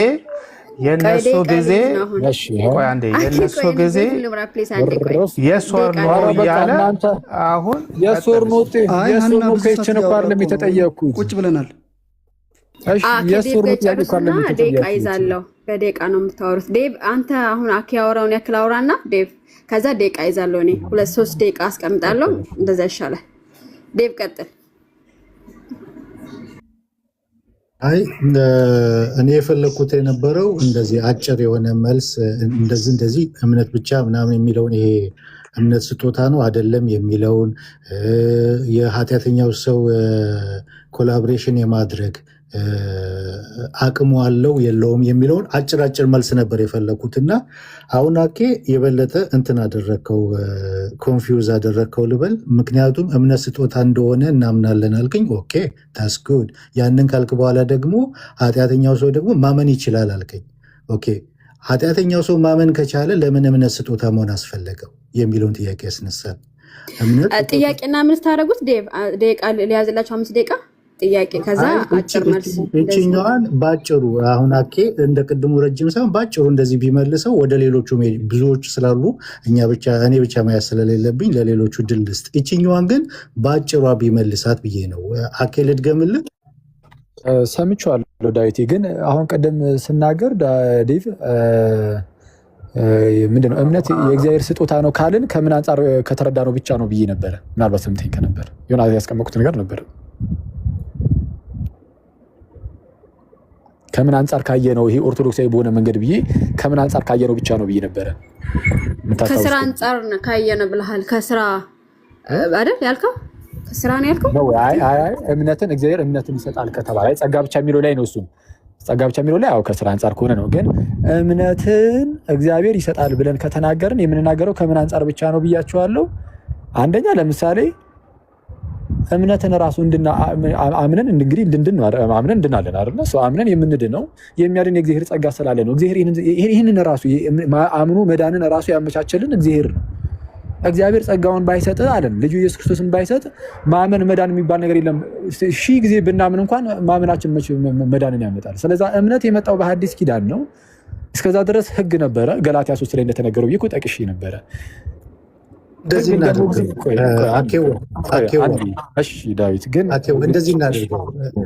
የነሱ ጊዜ የሶር ነው እያለ አሁን የሶር ነው ቴችን እኮ አይደለም የተጠየኩት። ቁጭ ብለናል። ደቂቃ ይዛለሁ። በደቂቃ ነው የምታወሩት። ዴቭ አንተ አሁን አኬ ያወራውን ያክል አውራና ዴቭ ከዛ ደቂቃ ይዛለሁ። እኔ 2-3 ደቂቃ አስቀምጣለሁ። እንደዛ ይሻላል። ዴቭ ቀጥል። አይ እኔ የፈለኩት የነበረው እንደዚህ አጭር የሆነ መልስ እንደዚህ እምነት ብቻ ምናምን የሚለውን ይሄ እምነት ስጦታ ነው አይደለም የሚለውን የኃጢአተኛው ሰው ኮላቦሬሽን የማድረግ አቅሙ አለው የለውም የሚለውን አጭር መልስ ነበር የፈለኩት እና አሁን አኬ የበለጠ እንትን አደረከው፣ ኮንፊውዝ አደረከው ልበል። ምክንያቱም እምነት ስጦታ እንደሆነ እናምናለን አልከኝ። ኦኬ ታስ ጉድ። ያንን ካልክ በኋላ ደግሞ ኃጢአተኛው ሰው ደግሞ ማመን ይችላል አልከኝ። ኦኬ ኃጢአተኛው ሰው ማመን ከቻለ ለምን እምነት ስጦታ መሆን አስፈለገው የሚለውን ጥያቄ ያስነሳል። ጥያቄና ምን ታደርጉት? ደቂቃ ሊያዝላችሁ 5 ደቂቃ ጥያቄ ከዛ አጭር መልስ። እቺኛዋን ባጭሩ አሁን አኬ እንደ ቅድሙ ረጅም ሳይሆን ባጭሩ እንደዚህ ቢመልሰው ወደ ሌሎቹ ብዙዎች ስላሉ እኔ ብቻ ማያዝ ስለሌለብኝ ለሌሎቹ ድል ልስጥ። እቺኛዋን ግን ባጭሯ ቢመልሳት ብዬ ነው። አኬ ልድገምልህ። ሰምቼዋለሁ ዳዊቴ። ግን አሁን ቀደም ስናገር ዴቭ ምንድነው እምነት የእግዚአብሔር ስጦታ ነው ካልን ከምን አንጻር ከተረዳ ነው ብቻ ነው ብዬ ነበረ። ምናልባት ሰምተኝ ከነበር የሆነ ያስቀመጥኩት ነገር ነበር። ከምን አንጻር ካየ ነው ይሄ ኦርቶዶክሳዊ በሆነ መንገድ ብዬ ከምን አንጻር ካየ ነው ብቻ ነው ብዬ ነበረ። ከስራ አንጻር ካየ ነው ብለሃል። ከስራ አይደል ያልከው? ከስራ ነው ያልከው? አይ እምነትን እግዚአብሔር እምነትን ይሰጣል ከተባለ ጸጋ ብቻ የሚለው ላይ ነው። እሱም ጸጋ ብቻ የሚለው ላይ ከስራ አንጻር ከሆነ ነው። ግን እምነትን እግዚአብሔር ይሰጣል ብለን ከተናገርን የምንናገረው ከምን አንጻር ብቻ ነው ብያቸዋለሁ። አንደኛ ለምሳሌ እምነትን ራሱ አምነን እንግዲህ አምነን እንድናለን አይደል? አምነን የምንድነው የሚያድን የእግዚአብሔር ጸጋ ስላለ ነው። እግዚአብሔር ይህንን ራሱ አምኖ መዳንን ራሱ ያመቻቸልን እግዚአብሔር ነው። እግዚአብሔር ጸጋውን ባይሰጥ አለን ልጁ ኢየሱስ ክርስቶስን ባይሰጥ ማመን መዳን የሚባል ነገር የለም። 1000 ጊዜ ብናምን እንኳን ማመናችን መዳንን ያመጣል። ስለዚህ እምነት የመጣው በሐዲስ ኪዳን ነው። እስከዛ ድረስ ሕግ ነበረ። ገላትያ 3 ላይ እንደተነገረው ይኮ ጠቅሼ ነበረ። እንደዚህ ዳዊት ግን እንደዚህ እናደርገው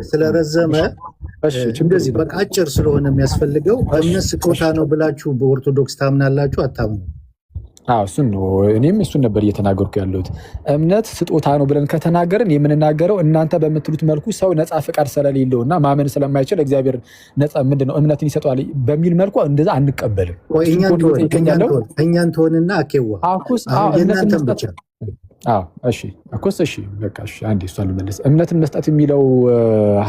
ስለረዘመ እንደዚህ በቃ አጭር ስለሆነ የሚያስፈልገው እምነት ስጦታ ነው ብላችሁ በኦርቶዶክስ ታምናላችሁ አታምኑ? እሱን ነው እኔም እሱን ነበር እየተናገርኩ ያለሁት። እምነት ስጦታ ነው ብለን ከተናገርን የምንናገረው እናንተ በምትሉት መልኩ ሰው ነፃ ፈቃድ ስለሌለው እና ማመን ስለማይችል እግዚአብሔር ነፃ ምንድነው እምነትን ይሰጠዋል በሚል መልኩ እንደዛ አንቀበልም። እኛን ትሆንና አኬዋ የእናንተን ብቻ አንዴ እሷን ልመልስ። እምነትን መስጠት የሚለው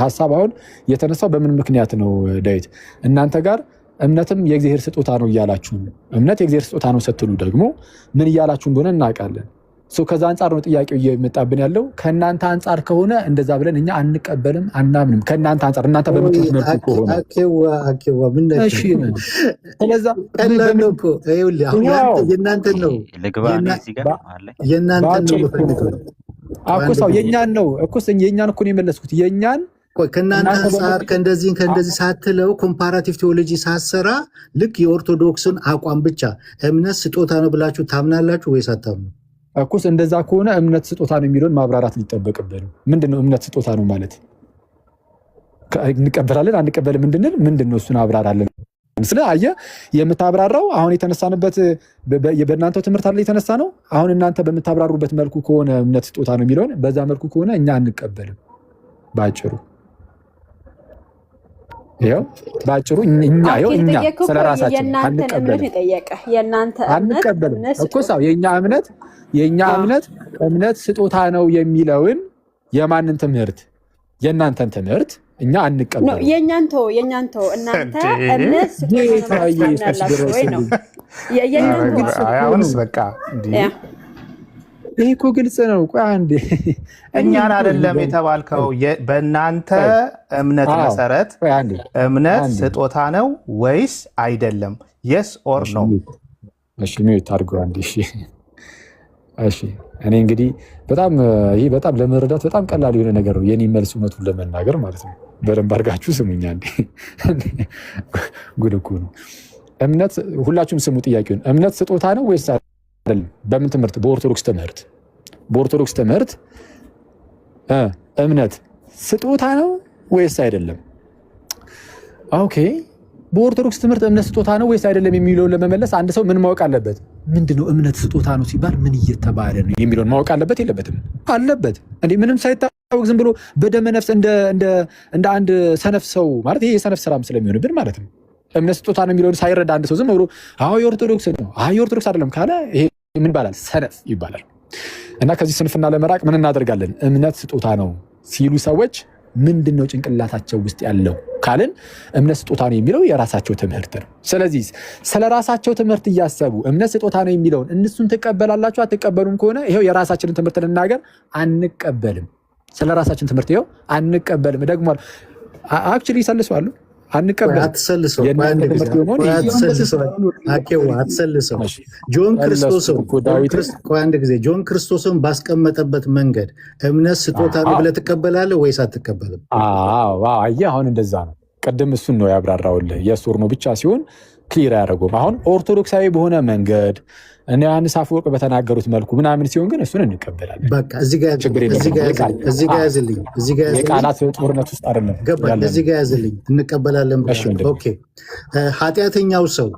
ሀሳብ አሁን የተነሳው በምን ምክንያት ነው ዳዊት? እናንተ ጋር እምነትም የእግዚአብሔር ስጦታ ነው እያላችሁ ነው። እምነት የእግዚአብሔር ስጦታ ነው ስትሉ ደግሞ ምን እያላችሁ እንደሆነ እናውቃለን። ከዛ አንጻር ነው ጥያቄው እየመጣብን ያለው። ከእናንተ አንጻር ከሆነ እንደዛ ብለን እኛ አንቀበልም አናምንም። ከእናንተ አንጻር እናንተ በምትሉት መልኩ ከሆነ የእናንተን ነው አኮሳው የኛን ነው እኮስ የኛን እኮ ነው የመለስኩት የኛን ከእናንተ አንጻር ከእንደዚህ ሳትለው ኮምፓራቲቭ ቴዎሎጂ ሳሰራ ልክ የኦርቶዶክስን አቋም ብቻ እምነት ስጦታ ነው ብላችሁ ታምናላችሁ ወይስ አታምኑ? እኮስ እንደዛ ከሆነ እምነት ስጦታ ነው የሚለውን ማብራራት ሊጠበቅብን። ምንድነው እምነት ስጦታ ነው ማለት? እንቀበላለን አንቀበልም ምንድነው እሱን አብራራለን። ስለ አየ የምታብራራው አሁን የተነሳንበት በእናንተው ትምህርት አለ የተነሳ ነው። አሁን እናንተ በምታብራሩበት መልኩ ከሆነ እምነት ስጦታ ነው የሚለውን በዛ መልኩ ከሆነ እኛ አንቀበልም። ባጭሩ ያው ባጭሩ እኛ ስለራሳችን አንቀበልም እኮ ሳው የኛ እምነት ስጦታ ነው የሚለውን የማንን ትምህርት የእናንተን ትምህርት እኛ አንቀበልም። የኛንቶ እናንተ እምነት ስጦታ ነው አሁንስ በቃ ይሄ እኮ ግልጽ ነው። ቆይ አንዴ እኛን አይደለም የተባልከው በእናንተ እምነት መሰረት እምነት ስጦታ ነው ወይስ አይደለም? የስ ኦር ኖ? እሺ ሚዩት አድርገው አንዴ። እሺ እኔ እንግዲህ በጣም ለመረዳት በጣም ቀላል የሆነ ነገር ነው የኔ መልስ እውነቱን ለመናገር ማለት ነው። በደንብ አድርጋችሁ ስሙኝ አንዴ። ጉድ እኮ ነው። እምነት ሁላችሁም ስሙ ጥያቄውን። እምነት ስጦታ ነው ወይስ አይደለም? በምን ትምህርት? በኦርቶዶክስ ትምህርት እምነት ስጦታ ነው ወይስ አይደለም? ኦኬ በኦርቶዶክስ ትምህርት እምነት ስጦታ ነው ወይስ አይደለም የሚለውን ለመመለስ አንድ ሰው ምን ማወቅ አለበት? ምንድነው እምነት ስጦታ ነው ሲባል ምን እየተባለ ነው የሚለውን ማወቅ አለበት የለበትም? አለበት። እንዴ ምንም ሳይታወቅ ዝም ብሎ በደመ ነፍስ እንደ አንድ ሰነፍ ሰው ማለት ይሄ የሰነፍ ስራም ስለሚሆንብን ማለት ነው። እምነት ስጦታ ነው የሚለውን ሳይረዳ አንድ ሰው ዝም ብሎ የኦርቶዶክስ ነው የኦርቶዶክስ አይደለም ካለ ይሄ ምን ይባላል? ሰነፍ ይባላል። እና ከዚህ ስንፍና ለመራቅ ምን እናደርጋለን? እምነት ስጦታ ነው ሲሉ ሰዎች ምንድነው ጭንቅላታቸው ውስጥ ያለው ካልን እምነት ስጦታ ነው የሚለው የራሳቸው ትምህርት ነው። ስለዚህ ስለራሳቸው ትምህርት እያሰቡ እምነት ስጦታ ነው የሚለውን እነሱን ትቀበላላችሁ አትቀበሉም ከሆነ ይሄው የራሳችንን ትምህርት ልናገር፣ አንቀበልም። ስለራሳችን ትምህርት ይሄው አንቀበልም። ደግሞ አክቹሊ ይሰልሰዋሉ አንቀበልም። አትሰልሰው ጆን ክርስቶስን ባስቀመጠበት መንገድ እምነት ስጦታ ነው ብለህ ትቀበላለህ ወይስ አትቀበልም? አየህ አሁን እንደዛ ነው። ቅድም እሱን ነው ያብራራውልህ። የሱር ነው ብቻ ሲሆን ክሊር አያደርጉም። አሁን ኦርቶዶክሳዊ በሆነ መንገድ እኔ ዮሐንስ አፈወርቅ በተናገሩት መልኩ ምናምን ሲሆን ግን እሱን እንቀበላለን። በቃ እዚህ ጋር ያዝልኝ። የቃላት ጦርነት ውስጥ አይደለም ገባኝ። እዚህ ጋር ያዝልኝ። እንቀበላለን። ኦኬ ኃጢአተኛው ሰው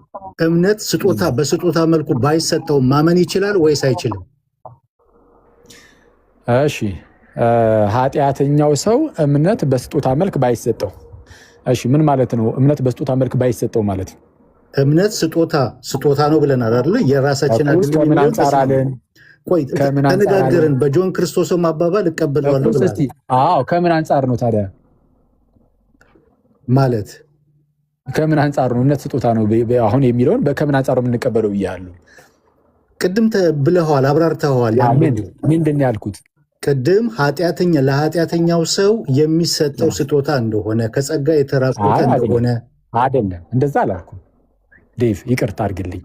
እምነት ስጦታ በስጦታ መልኩ ባይሰጠው ማመን ይችላል ወይስ አይችልም? እሺ ኃጢአተኛው ሰው እምነት በስጦታ መልክ ባይሰጠው፣ እሺ ምን ማለት ነው? እምነት በስጦታ መልክ ባይሰጠው ማለት ነው እምነት ስጦታ ነው ብለናል አይደል? የራሳችን ተነጋገርን። በጆን ክርስቶስም አባባል እቀበለዋለሁ ብለናል። ከምን አንጻር ነው ታዲያ? ማለት ከምን አንጻር ነው እምነት ስጦታ ነው አሁን የሚለውን ከምን አንጻር ነው የምንቀበለው ብያለሁ። ቅድም ብለኸዋል፣ አብራርተኸዋል። ምንድን ያልኩት ቅድም ለኃጢአተኛው ሰው የሚሰጠው ስጦታ እንደሆነ ከጸጋ የተራቆተ እንደሆነ አይደለም። እንደዛ አላልኩም። ዴቭ ይቅርታ አድርግልኝ፣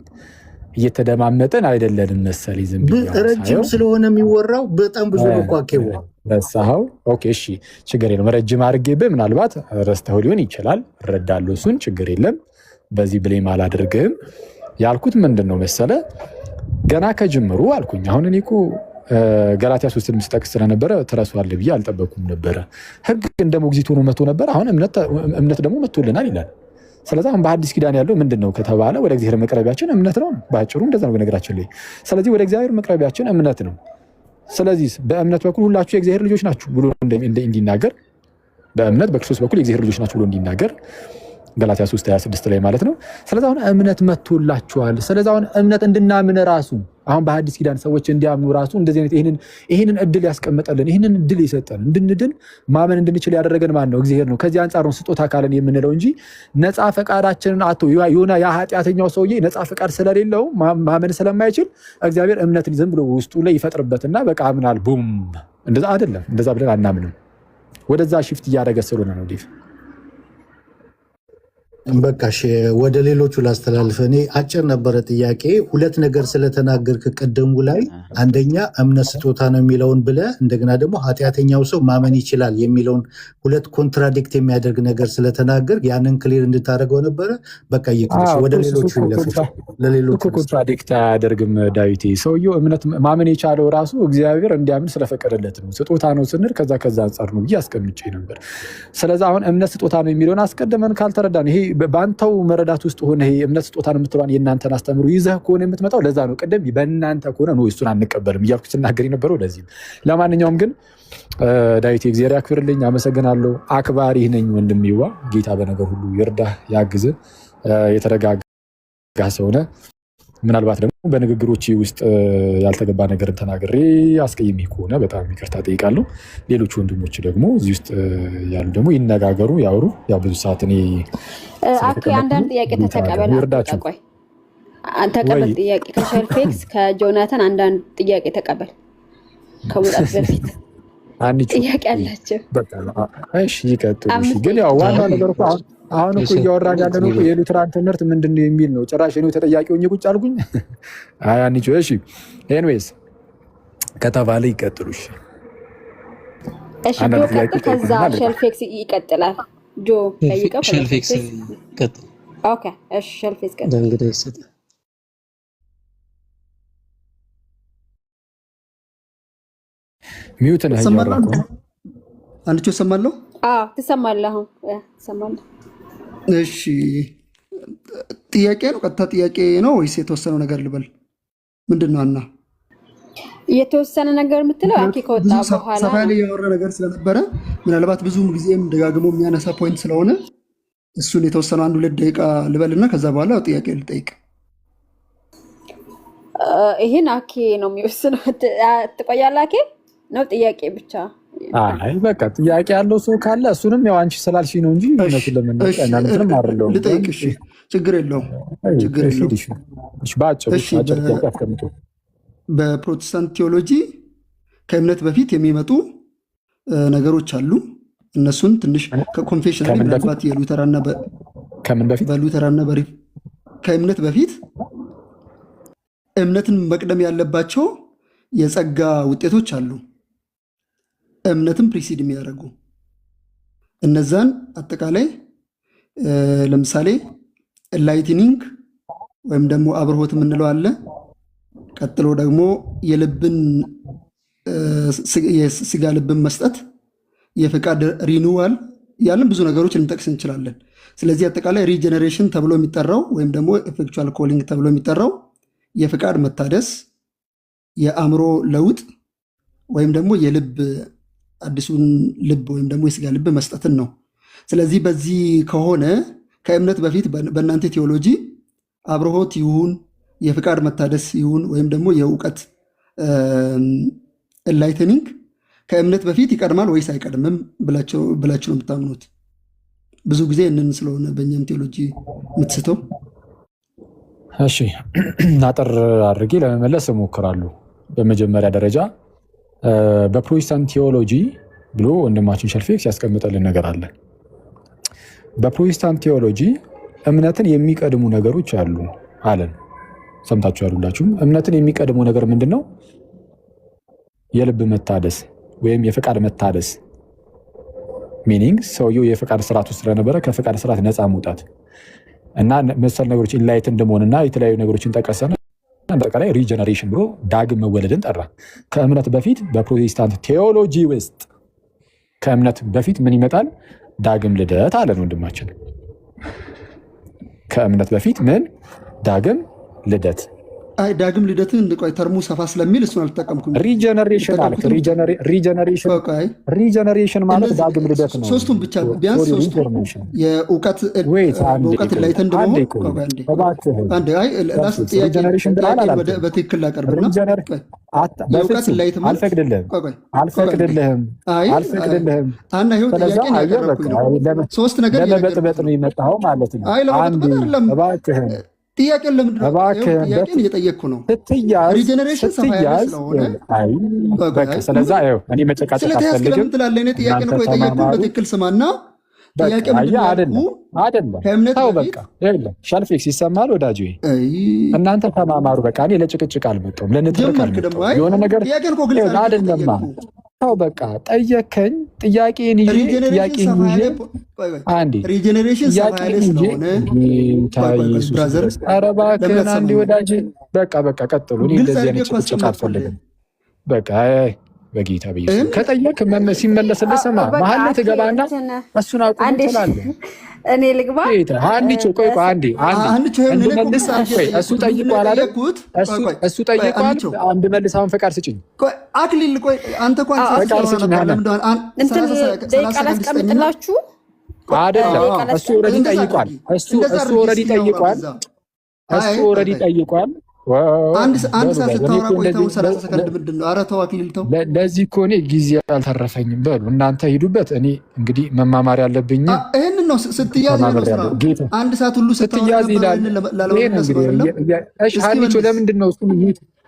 እየተደማመጠን አይደለንም መሰለኝ። ዝም ብዬ ረጅም ስለሆነ የሚወራው በጣም ብዙ መቋቄው ረሳኸው። ኦኬ እሺ ችግር የለም። ረጅም አድርጌብህ ምናልባት ረስተኸው ሊሆን ይችላል፣ እረዳለሁ። እሱን ችግር የለም፣ በዚህ ብሌም አላደርግህም። ያልኩት ምንድን ነው መሰለ ገና ከጅምሩ አልኩኝ። አሁን እኔ እኮ ገላትያ 3 ምስጠቅስ ስለነበረ ትረሷለህ ብዬ አልጠበኩም ነበረ። ህግ እንደ ሞግዚት ሆኖ መጥቶ ነበር። አሁን እምነት ደግሞ መጥቶልናል ይላል። ስለዚህ አሁን በአዲስ ኪዳን ያለው ምንድን ነው ከተባለ ወደ እግዚአብሔር መቅረቢያችን እምነት ነው። በአጭሩ እንደዛ ነው በነገራችን ላይ። ስለዚህ ወደ እግዚአብሔር መቅረቢያችን እምነት ነው። ስለዚህ በእምነት በኩል ሁላችሁ የእግዚአብሔር ልጆች ናችሁ ብሎ እንዲናገር፣ በእምነት በክርስቶስ በኩል የእግዚአብሔር ልጆች ናችሁ ብሎ እንዲናገር ገላትያ 3:26 ላይ ማለት ነው። ስለዚህ አሁን እምነት መጥቶላችኋል። ስለዚህ አሁን እምነት እንድናምን ራሱ አሁን በአዲስ ኪዳን ሰዎች እንዲያምኑ ራሱ እንደዚህ አይነት ይህንን እድል ያስቀመጠልን፣ ይህንን እድል የሰጠን እንድንድን ማመን እንድንችል ያደረገን ማን ነው? እግዚአብሔር ነው። ከዚህ አንጻር ነው ስጦታ ካለን የምንለው እንጂ ነፃ ፈቃዳችንን አቶ የሆነ የኃጢአተኛው ሰውዬ ነፃ ፈቃድ ስለሌለው ማመን ስለማይችል እግዚአብሔር እምነትን ዝም ብሎ ውስጡ ላይ ይፈጥርበትና በቃ አምናል ቡም። እንደዛ አይደለም። እንደዛ ብለን አናምንም። ወደዛ ሽፍት እያደረገ ስለሆነ ነው ዲፍ በቃ እሺ፣ ወደ ሌሎቹ ላስተላልፈ። እኔ አጭር ነበረ ጥያቄ። ሁለት ነገር ስለተናገርክ ቅድሙ ላይ አንደኛ እምነት ስጦታ ነው የሚለውን ብለ እንደገና ደግሞ ኃጢአተኛው ሰው ማመን ይችላል የሚለውን ሁለት ኮንትራዲክት የሚያደርግ ነገር ስለተናገር ያንን ክሊር እንድታደርገው ነበረ። በቃ ይቅርሽ፣ ወደ ሌሎቹ ይለፍ። ለሌሎቹ ኮንትራዲክት አያደርግም ዳዊቴ። ሰውየው እምነት ማመን የቻለው ራሱ እግዚአብሔር እንዲያምን ስለፈቀደለት ነው። ስጦታ ነው ስንል ከዛ አንጻር ነው ብዬ አስቀምጬ ነበር። ስለዚህ አሁን እምነት ስጦታ ነው የሚለውን አስቀድመን ካልተረዳን ይሄ በአንተው መረዳት ውስጥ ሆነ ይሄ እምነት ስጦታ ነው የምትለዋን የእናንተን አስተምሩ ይዘህ ከሆነ የምትመጣው ለዛ ነው። ቅድም በእናንተ ከሆነ ነው እሱን አንቀበልም እያልኩ ስናገር የነበረው ለዚህ ነው። ለማንኛውም ግን ዳዊት እግዚአብሔር ያክብርልኝ፣ አመሰግናለሁ። አክባሪ ነኝ ወንድሜዋ። ጌታ በነገር ሁሉ ይርዳህ፣ ያግዝህ። የተረጋጋ ሰውነ ምናልባት ደግሞ በንግግሮች ውስጥ ያልተገባ ነገርን ተናግሬ አስቀይሜ ከሆነ በጣም ይቅርታ ጠይቃለሁ። ሌሎች ወንድሞች ደግሞ እዚህ ውስጥ ያሉ ደግሞ ይነጋገሩ፣ ያወሩ። ያው ብዙ ሰዓት እኔ አንዳንድ ጥያቄ ተቀበል። ቆይ ተቀበል ጥያቄ ከሸልፌክስ ከጆናታን አንዳንድ ጥያቄ ተቀበል። ከመውጣት በፊት ጥያቄ አላቸው። እሺ ይቀጥሉ። ግን ያው ዋና ነገር እኮ አሁን እኮ እያወራን ያለነው የሉትራን ትምህርት ምንድን ነው የሚል ነው። ጭራሽ እኔው ተጠያቂ ሆኜ ቁጭ አልኩኝ። አንቺ እሺ፣ ኤኒዌይስ ከተባለ ይቀጥሉ። እሺ ጆ ቀጥል፣ ከዛ ሸልፌክስ ይቀጥላል። ጆ ጠይቀው፣ ሸልፌክስ ቀጥል። ኦኬ እሺ፣ ሸልፌክስ ቀጥል። እንግዲህ እሰጥ ሚውት ነህ ያወራኩ። አንቺ ሰማለሁ? አዎ ትሰማለህ፣ ትሰማለህ። እሺ ጥያቄ ነው፣ ቀጥታ ጥያቄ ነው ወይስ የተወሰነው ነገር ልበል? ምንድን ነው አና የተወሰነ ነገር የምትለው አኪ ከወጣ በኋላ ሰፋ ላይ ያወራ ነገር ስለነበረ ምናልባት ብዙም ጊዜም ደጋግሞ የሚያነሳ ፖይንት ስለሆነ እሱን የተወሰነ 1-2 ደቂቃ ልበልና ከዛ በኋላ ጥያቄ ልጠይቅ። ይሄን አኪ ነው የሚወስነው። ትቆያለህ አኪ ነው ጥያቄ ብቻ? አይ በቃ ጥያቄ ያለው ሰው ካለ እሱንም ያው አንቺ ስላልሽ ነው እንጂ እነሱን ለምንድነው እናንተንም አይደለም ልጠይቅ። እሺ ችግር የለውም፣ ችግር የለውም። እሺ ባጭሩ ጥያቄ አስቀምጡ። በፕሮቴስታንት ቴዎሎጂ ከእምነት በፊት የሚመጡ ነገሮች አሉ። እነሱን ትንሽ ከኮንፌሽናል ምናልባት የሉተራና ከምን በፊት በሉተራና ከእምነት በፊት እምነትን መቅደም ያለባቸው የጸጋ ውጤቶች አሉ፣ እምነትን ፕሪሲድ የሚያደርጉ እነዛን አጠቃላይ ለምሳሌ ላይትኒንግ ወይም ደግሞ አብርሆት የምንለው አለ። ቀጥሎ ደግሞ የልብን የስጋ ልብን መስጠት፣ የፈቃድ ሪኒዋል ያለን ብዙ ነገሮች ልንጠቅስ እንችላለን። ስለዚህ አጠቃላይ ሪጀነሬሽን ተብሎ የሚጠራው ወይም ደግሞ ኤፌክቹዋል ኮሊንግ ተብሎ የሚጠራው የፈቃድ መታደስ፣ የአእምሮ ለውጥ ወይም ደግሞ የልብ አዲሱን ልብ ወይም ደግሞ የስጋ ልብ መስጠትን ነው። ስለዚህ በዚህ ከሆነ ከእምነት በፊት በእናንተ ቴዎሎጂ አብርሆት ይሁን የፍቃድ መታደስ ይሁን ወይም ደግሞ የእውቀት ኤንላይትኒንግ ከእምነት በፊት ይቀድማል ወይስ አይቀድምም ብላችሁ ነው የምታምኑት? ብዙ ጊዜ እንን ስለሆነ በእኛም ቴዎሎጂ የምትስተው። እሺ አጠር አድርጌ ለመመለስ እሞክራለሁ። በመጀመሪያ ደረጃ በፕሮቴስታንት ቴዎሎጂ ብሎ ወንድማችን ሸልፌክስ ያስቀምጠልን ነገር አለ። በፕሮቴስታንት ቴዎሎጂ እምነትን የሚቀድሙ ነገሮች አሉ አለን። ሰምታችሁ ያሉላችሁም እምነትን የሚቀድሙ ነገር ምንድን ነው? የልብ መታደስ ወይም የፈቃድ መታደስ ሚኒንግ ሰውየው የፈቃድ ስርዓት ውስጥ ስለነበረ ከፈቃድ ስርዓት ነፃ መውጣት እና መሰል ነገሮች ኢንላይት እንደመሆንና የተለያዩ ነገሮችን ጠቀሰና አጠቃላይ ሪጀነሬሽን ብሎ ዳግም መወለድን ጠራ። ከእምነት በፊት በፕሮቴስታንት ቴዎሎጂ ውስጥ ከእምነት በፊት ምን ይመጣል? ዳግም ልደት አለን ወንድማችን። ከእምነት በፊት ምን? ዳግም ልደት። አይ ዳግም ልደትን እንቆይ ተርሙ ሰፋ ስለሚል እሱን አልተጠቀምኩም። ሪጀነሬሽን ማለት ሪጀነሬሽን ማለት ዳግም ልደት ነው። ሶስቱም ብቻ ቢያንስ ሶስቱም የእውቀት ላይ ተንድሞ በትክክል ላቀርብና የእውቀት ላይ አልፈቅድልህም። ሶስት ነገር ለመበጥበጥ ነው የመጣኸው ማለት ነው። ጥያቄን ለምንድን እየጠየቅኩ ነው? ሪጀነሬሽን ሰፋ ያለ ስለሆነ ስለዛ እኔ መጨቃጨቅ ስለተያዝክ ለምን ትላለህ? እኔ ጥያቄን እኮ የጠየቅኩህ በትክክል ስማና ጥያቄ አይደለም ከእምነት ተው በፊት በቃ ይኸውልህ ሸልፌክስ ይሰማል ወዳጅ እናንተ ተማማሩ በቃ እኔ ለጭቅጭቅ አልመጣሁም ለንትርክ አልመጣሁም የሆነ ነገር አይደለማ ተው በቃ ጠየከኝ ጥያቄን አንዴ ሪጀነሬሽን ሰፋ ያለ ስለሆነ ኧረ እባክህን አንዴ ወዳጅ በቃ ቀጥሉ እኔ እንደዚህ አይነት ጭቅጭቅ አልፈልግም በቃ በጌታ በኢየሱስ ከጠየቅ ሲመለስልህ ስማ መሀል ላይ ትገባና እሱን አቁም ትላለህ እኔ ልግባ አንቺ ቆይ አንዴ እንድመልስ እሱ ጠይቋል አይደል እሱ ጠይቋል እንድመልስ አሁን ፈቃድ ስጭኝ አክሊል ቆይ አንተ ደቂቃ ላስቀምጥላችሁ አይደለም እሱ ኦልሬዲ ጠይቋል አንድ ሰዓት ስታወራ ቆይተው 30 ሰከንድ ምንድን ነው? ኧረ ተው አክሊል ተው። ለዚህ እኮ እኔ ጊዜ አልተረፈኝም። በሉ እናንተ ሂዱበት። እኔ እንግዲህ መማማር ያለብኝ ይህንን ነው። ስትያዝ አንድ ሰዓት ሁሉ ስትያዝ ይላል። ሀኒቾ ለምንድን ነው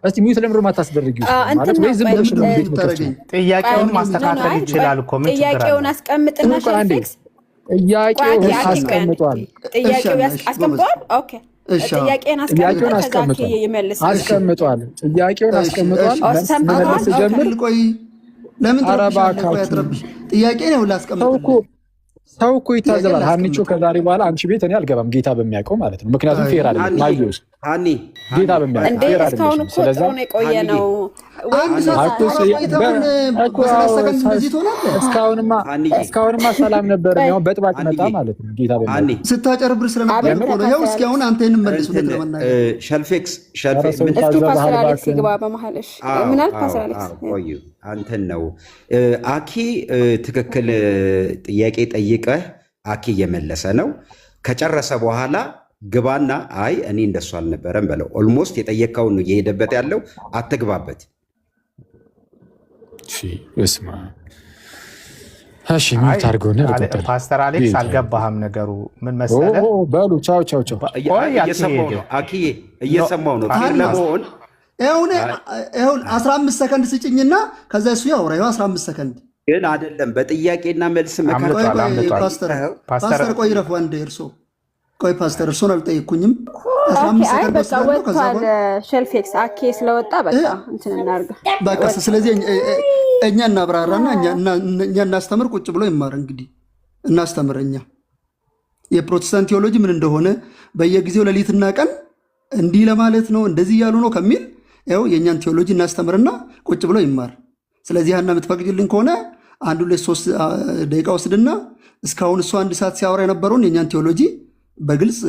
እስቲ ሚዩት ለምሮ ማታስደርጊው ማለት ወይ ዝም ብለሽ ነው ቤት ምትረጂው? ጥያቄውን ማስተካከል ይችላል እኮ ምን ችግር አለ? ጥያቄውን አስቀምጥና ሸልፌክስ ጥያቄውን አስቀምጧል። ኦኬ ጥያቄውን አስቀምጧል። ጥያቄውን አስቀምጧል። መመለስ ጀምር። ለምን ትረብሻለህ? ጥያቄ ነው ላስቀምጥ። ሰው እኮ ይታዘባል። ሀኒቾ ከዛሬ በኋላ አንቺ ቤት እኔ አልገባም፣ ጌታ በሚያውቀው ማለት ነው። ምክንያቱም ፌር አይደለም። ማዩስ ጌታ በሚያውቀው ፌር አይደለም። ስለዚህ እስካሁንማ ሰላም ነበር። ያው በጥባጭ መጣ ማለት ነው። ጌታ በሚያውቀው ስታጨርብር ስለነበር እኮ ነው። ይኸው እስኪ አሁን አንተ ይሄንን መልስ ወደ ለማናገር ሸልፌክስ አንተን ነው አኪ ትክክል ጥያቄ ጠይቀህ አኪ እየመለሰ ነው። ከጨረሰ በኋላ ግባና አይ እኔ እንደሱ አልነበረም በለው። ኦልሞስት የጠየቀውን ነው እየሄደበት ያለው። አትግባበት። እስማ እሺ ምን ታርጎነ ፓስተር አሌክስ አልገባህም። ነገሩ ምን መሰለህ? በሉ ቻው እየሰማው ነው አኪ እየሰማው ነው ለመሆን ይሁን 15 ሰከንድ ስጭኝና ከዛ እሱ ያወራ። ይኸው 15 ሰከንድ ግን አይደለም በጥያቄና መልስ ፓስተር ቆይ ረፉ አንዴ እርሶ ቆይ ፓስተር እርሶን አልጠየኩኝም። 15 ሰከንድ ወስዳለሁ። ከዛ ሸልፌክስ አኬ ስለወጣ በቃ እንትን እናርጋ በቃ። ስለዚህ እኛ እናብራራና እኛ እናስተምር። ቁጭ ብሎ ይማር እንግዲህ እናስተምር። እኛ የፕሮቴስታንት ቴዎሎጂ ምን እንደሆነ በየጊዜው ሌሊትና ቀን እንዲህ ለማለት ነው እንደዚህ እያሉ ነው ከሚል ያው የእኛን ቴዎሎጂ እናስተምርና ቁጭ ብሎ ይማር። ስለዚህ ሀና የምትፈቅድልን ከሆነ 1-2-3 ደቂቃ ወስድና እስካሁን እሱ 1 ሰዓት ሲያወራ የነበረውን የእኛን ቴዎሎጂ በግልጽ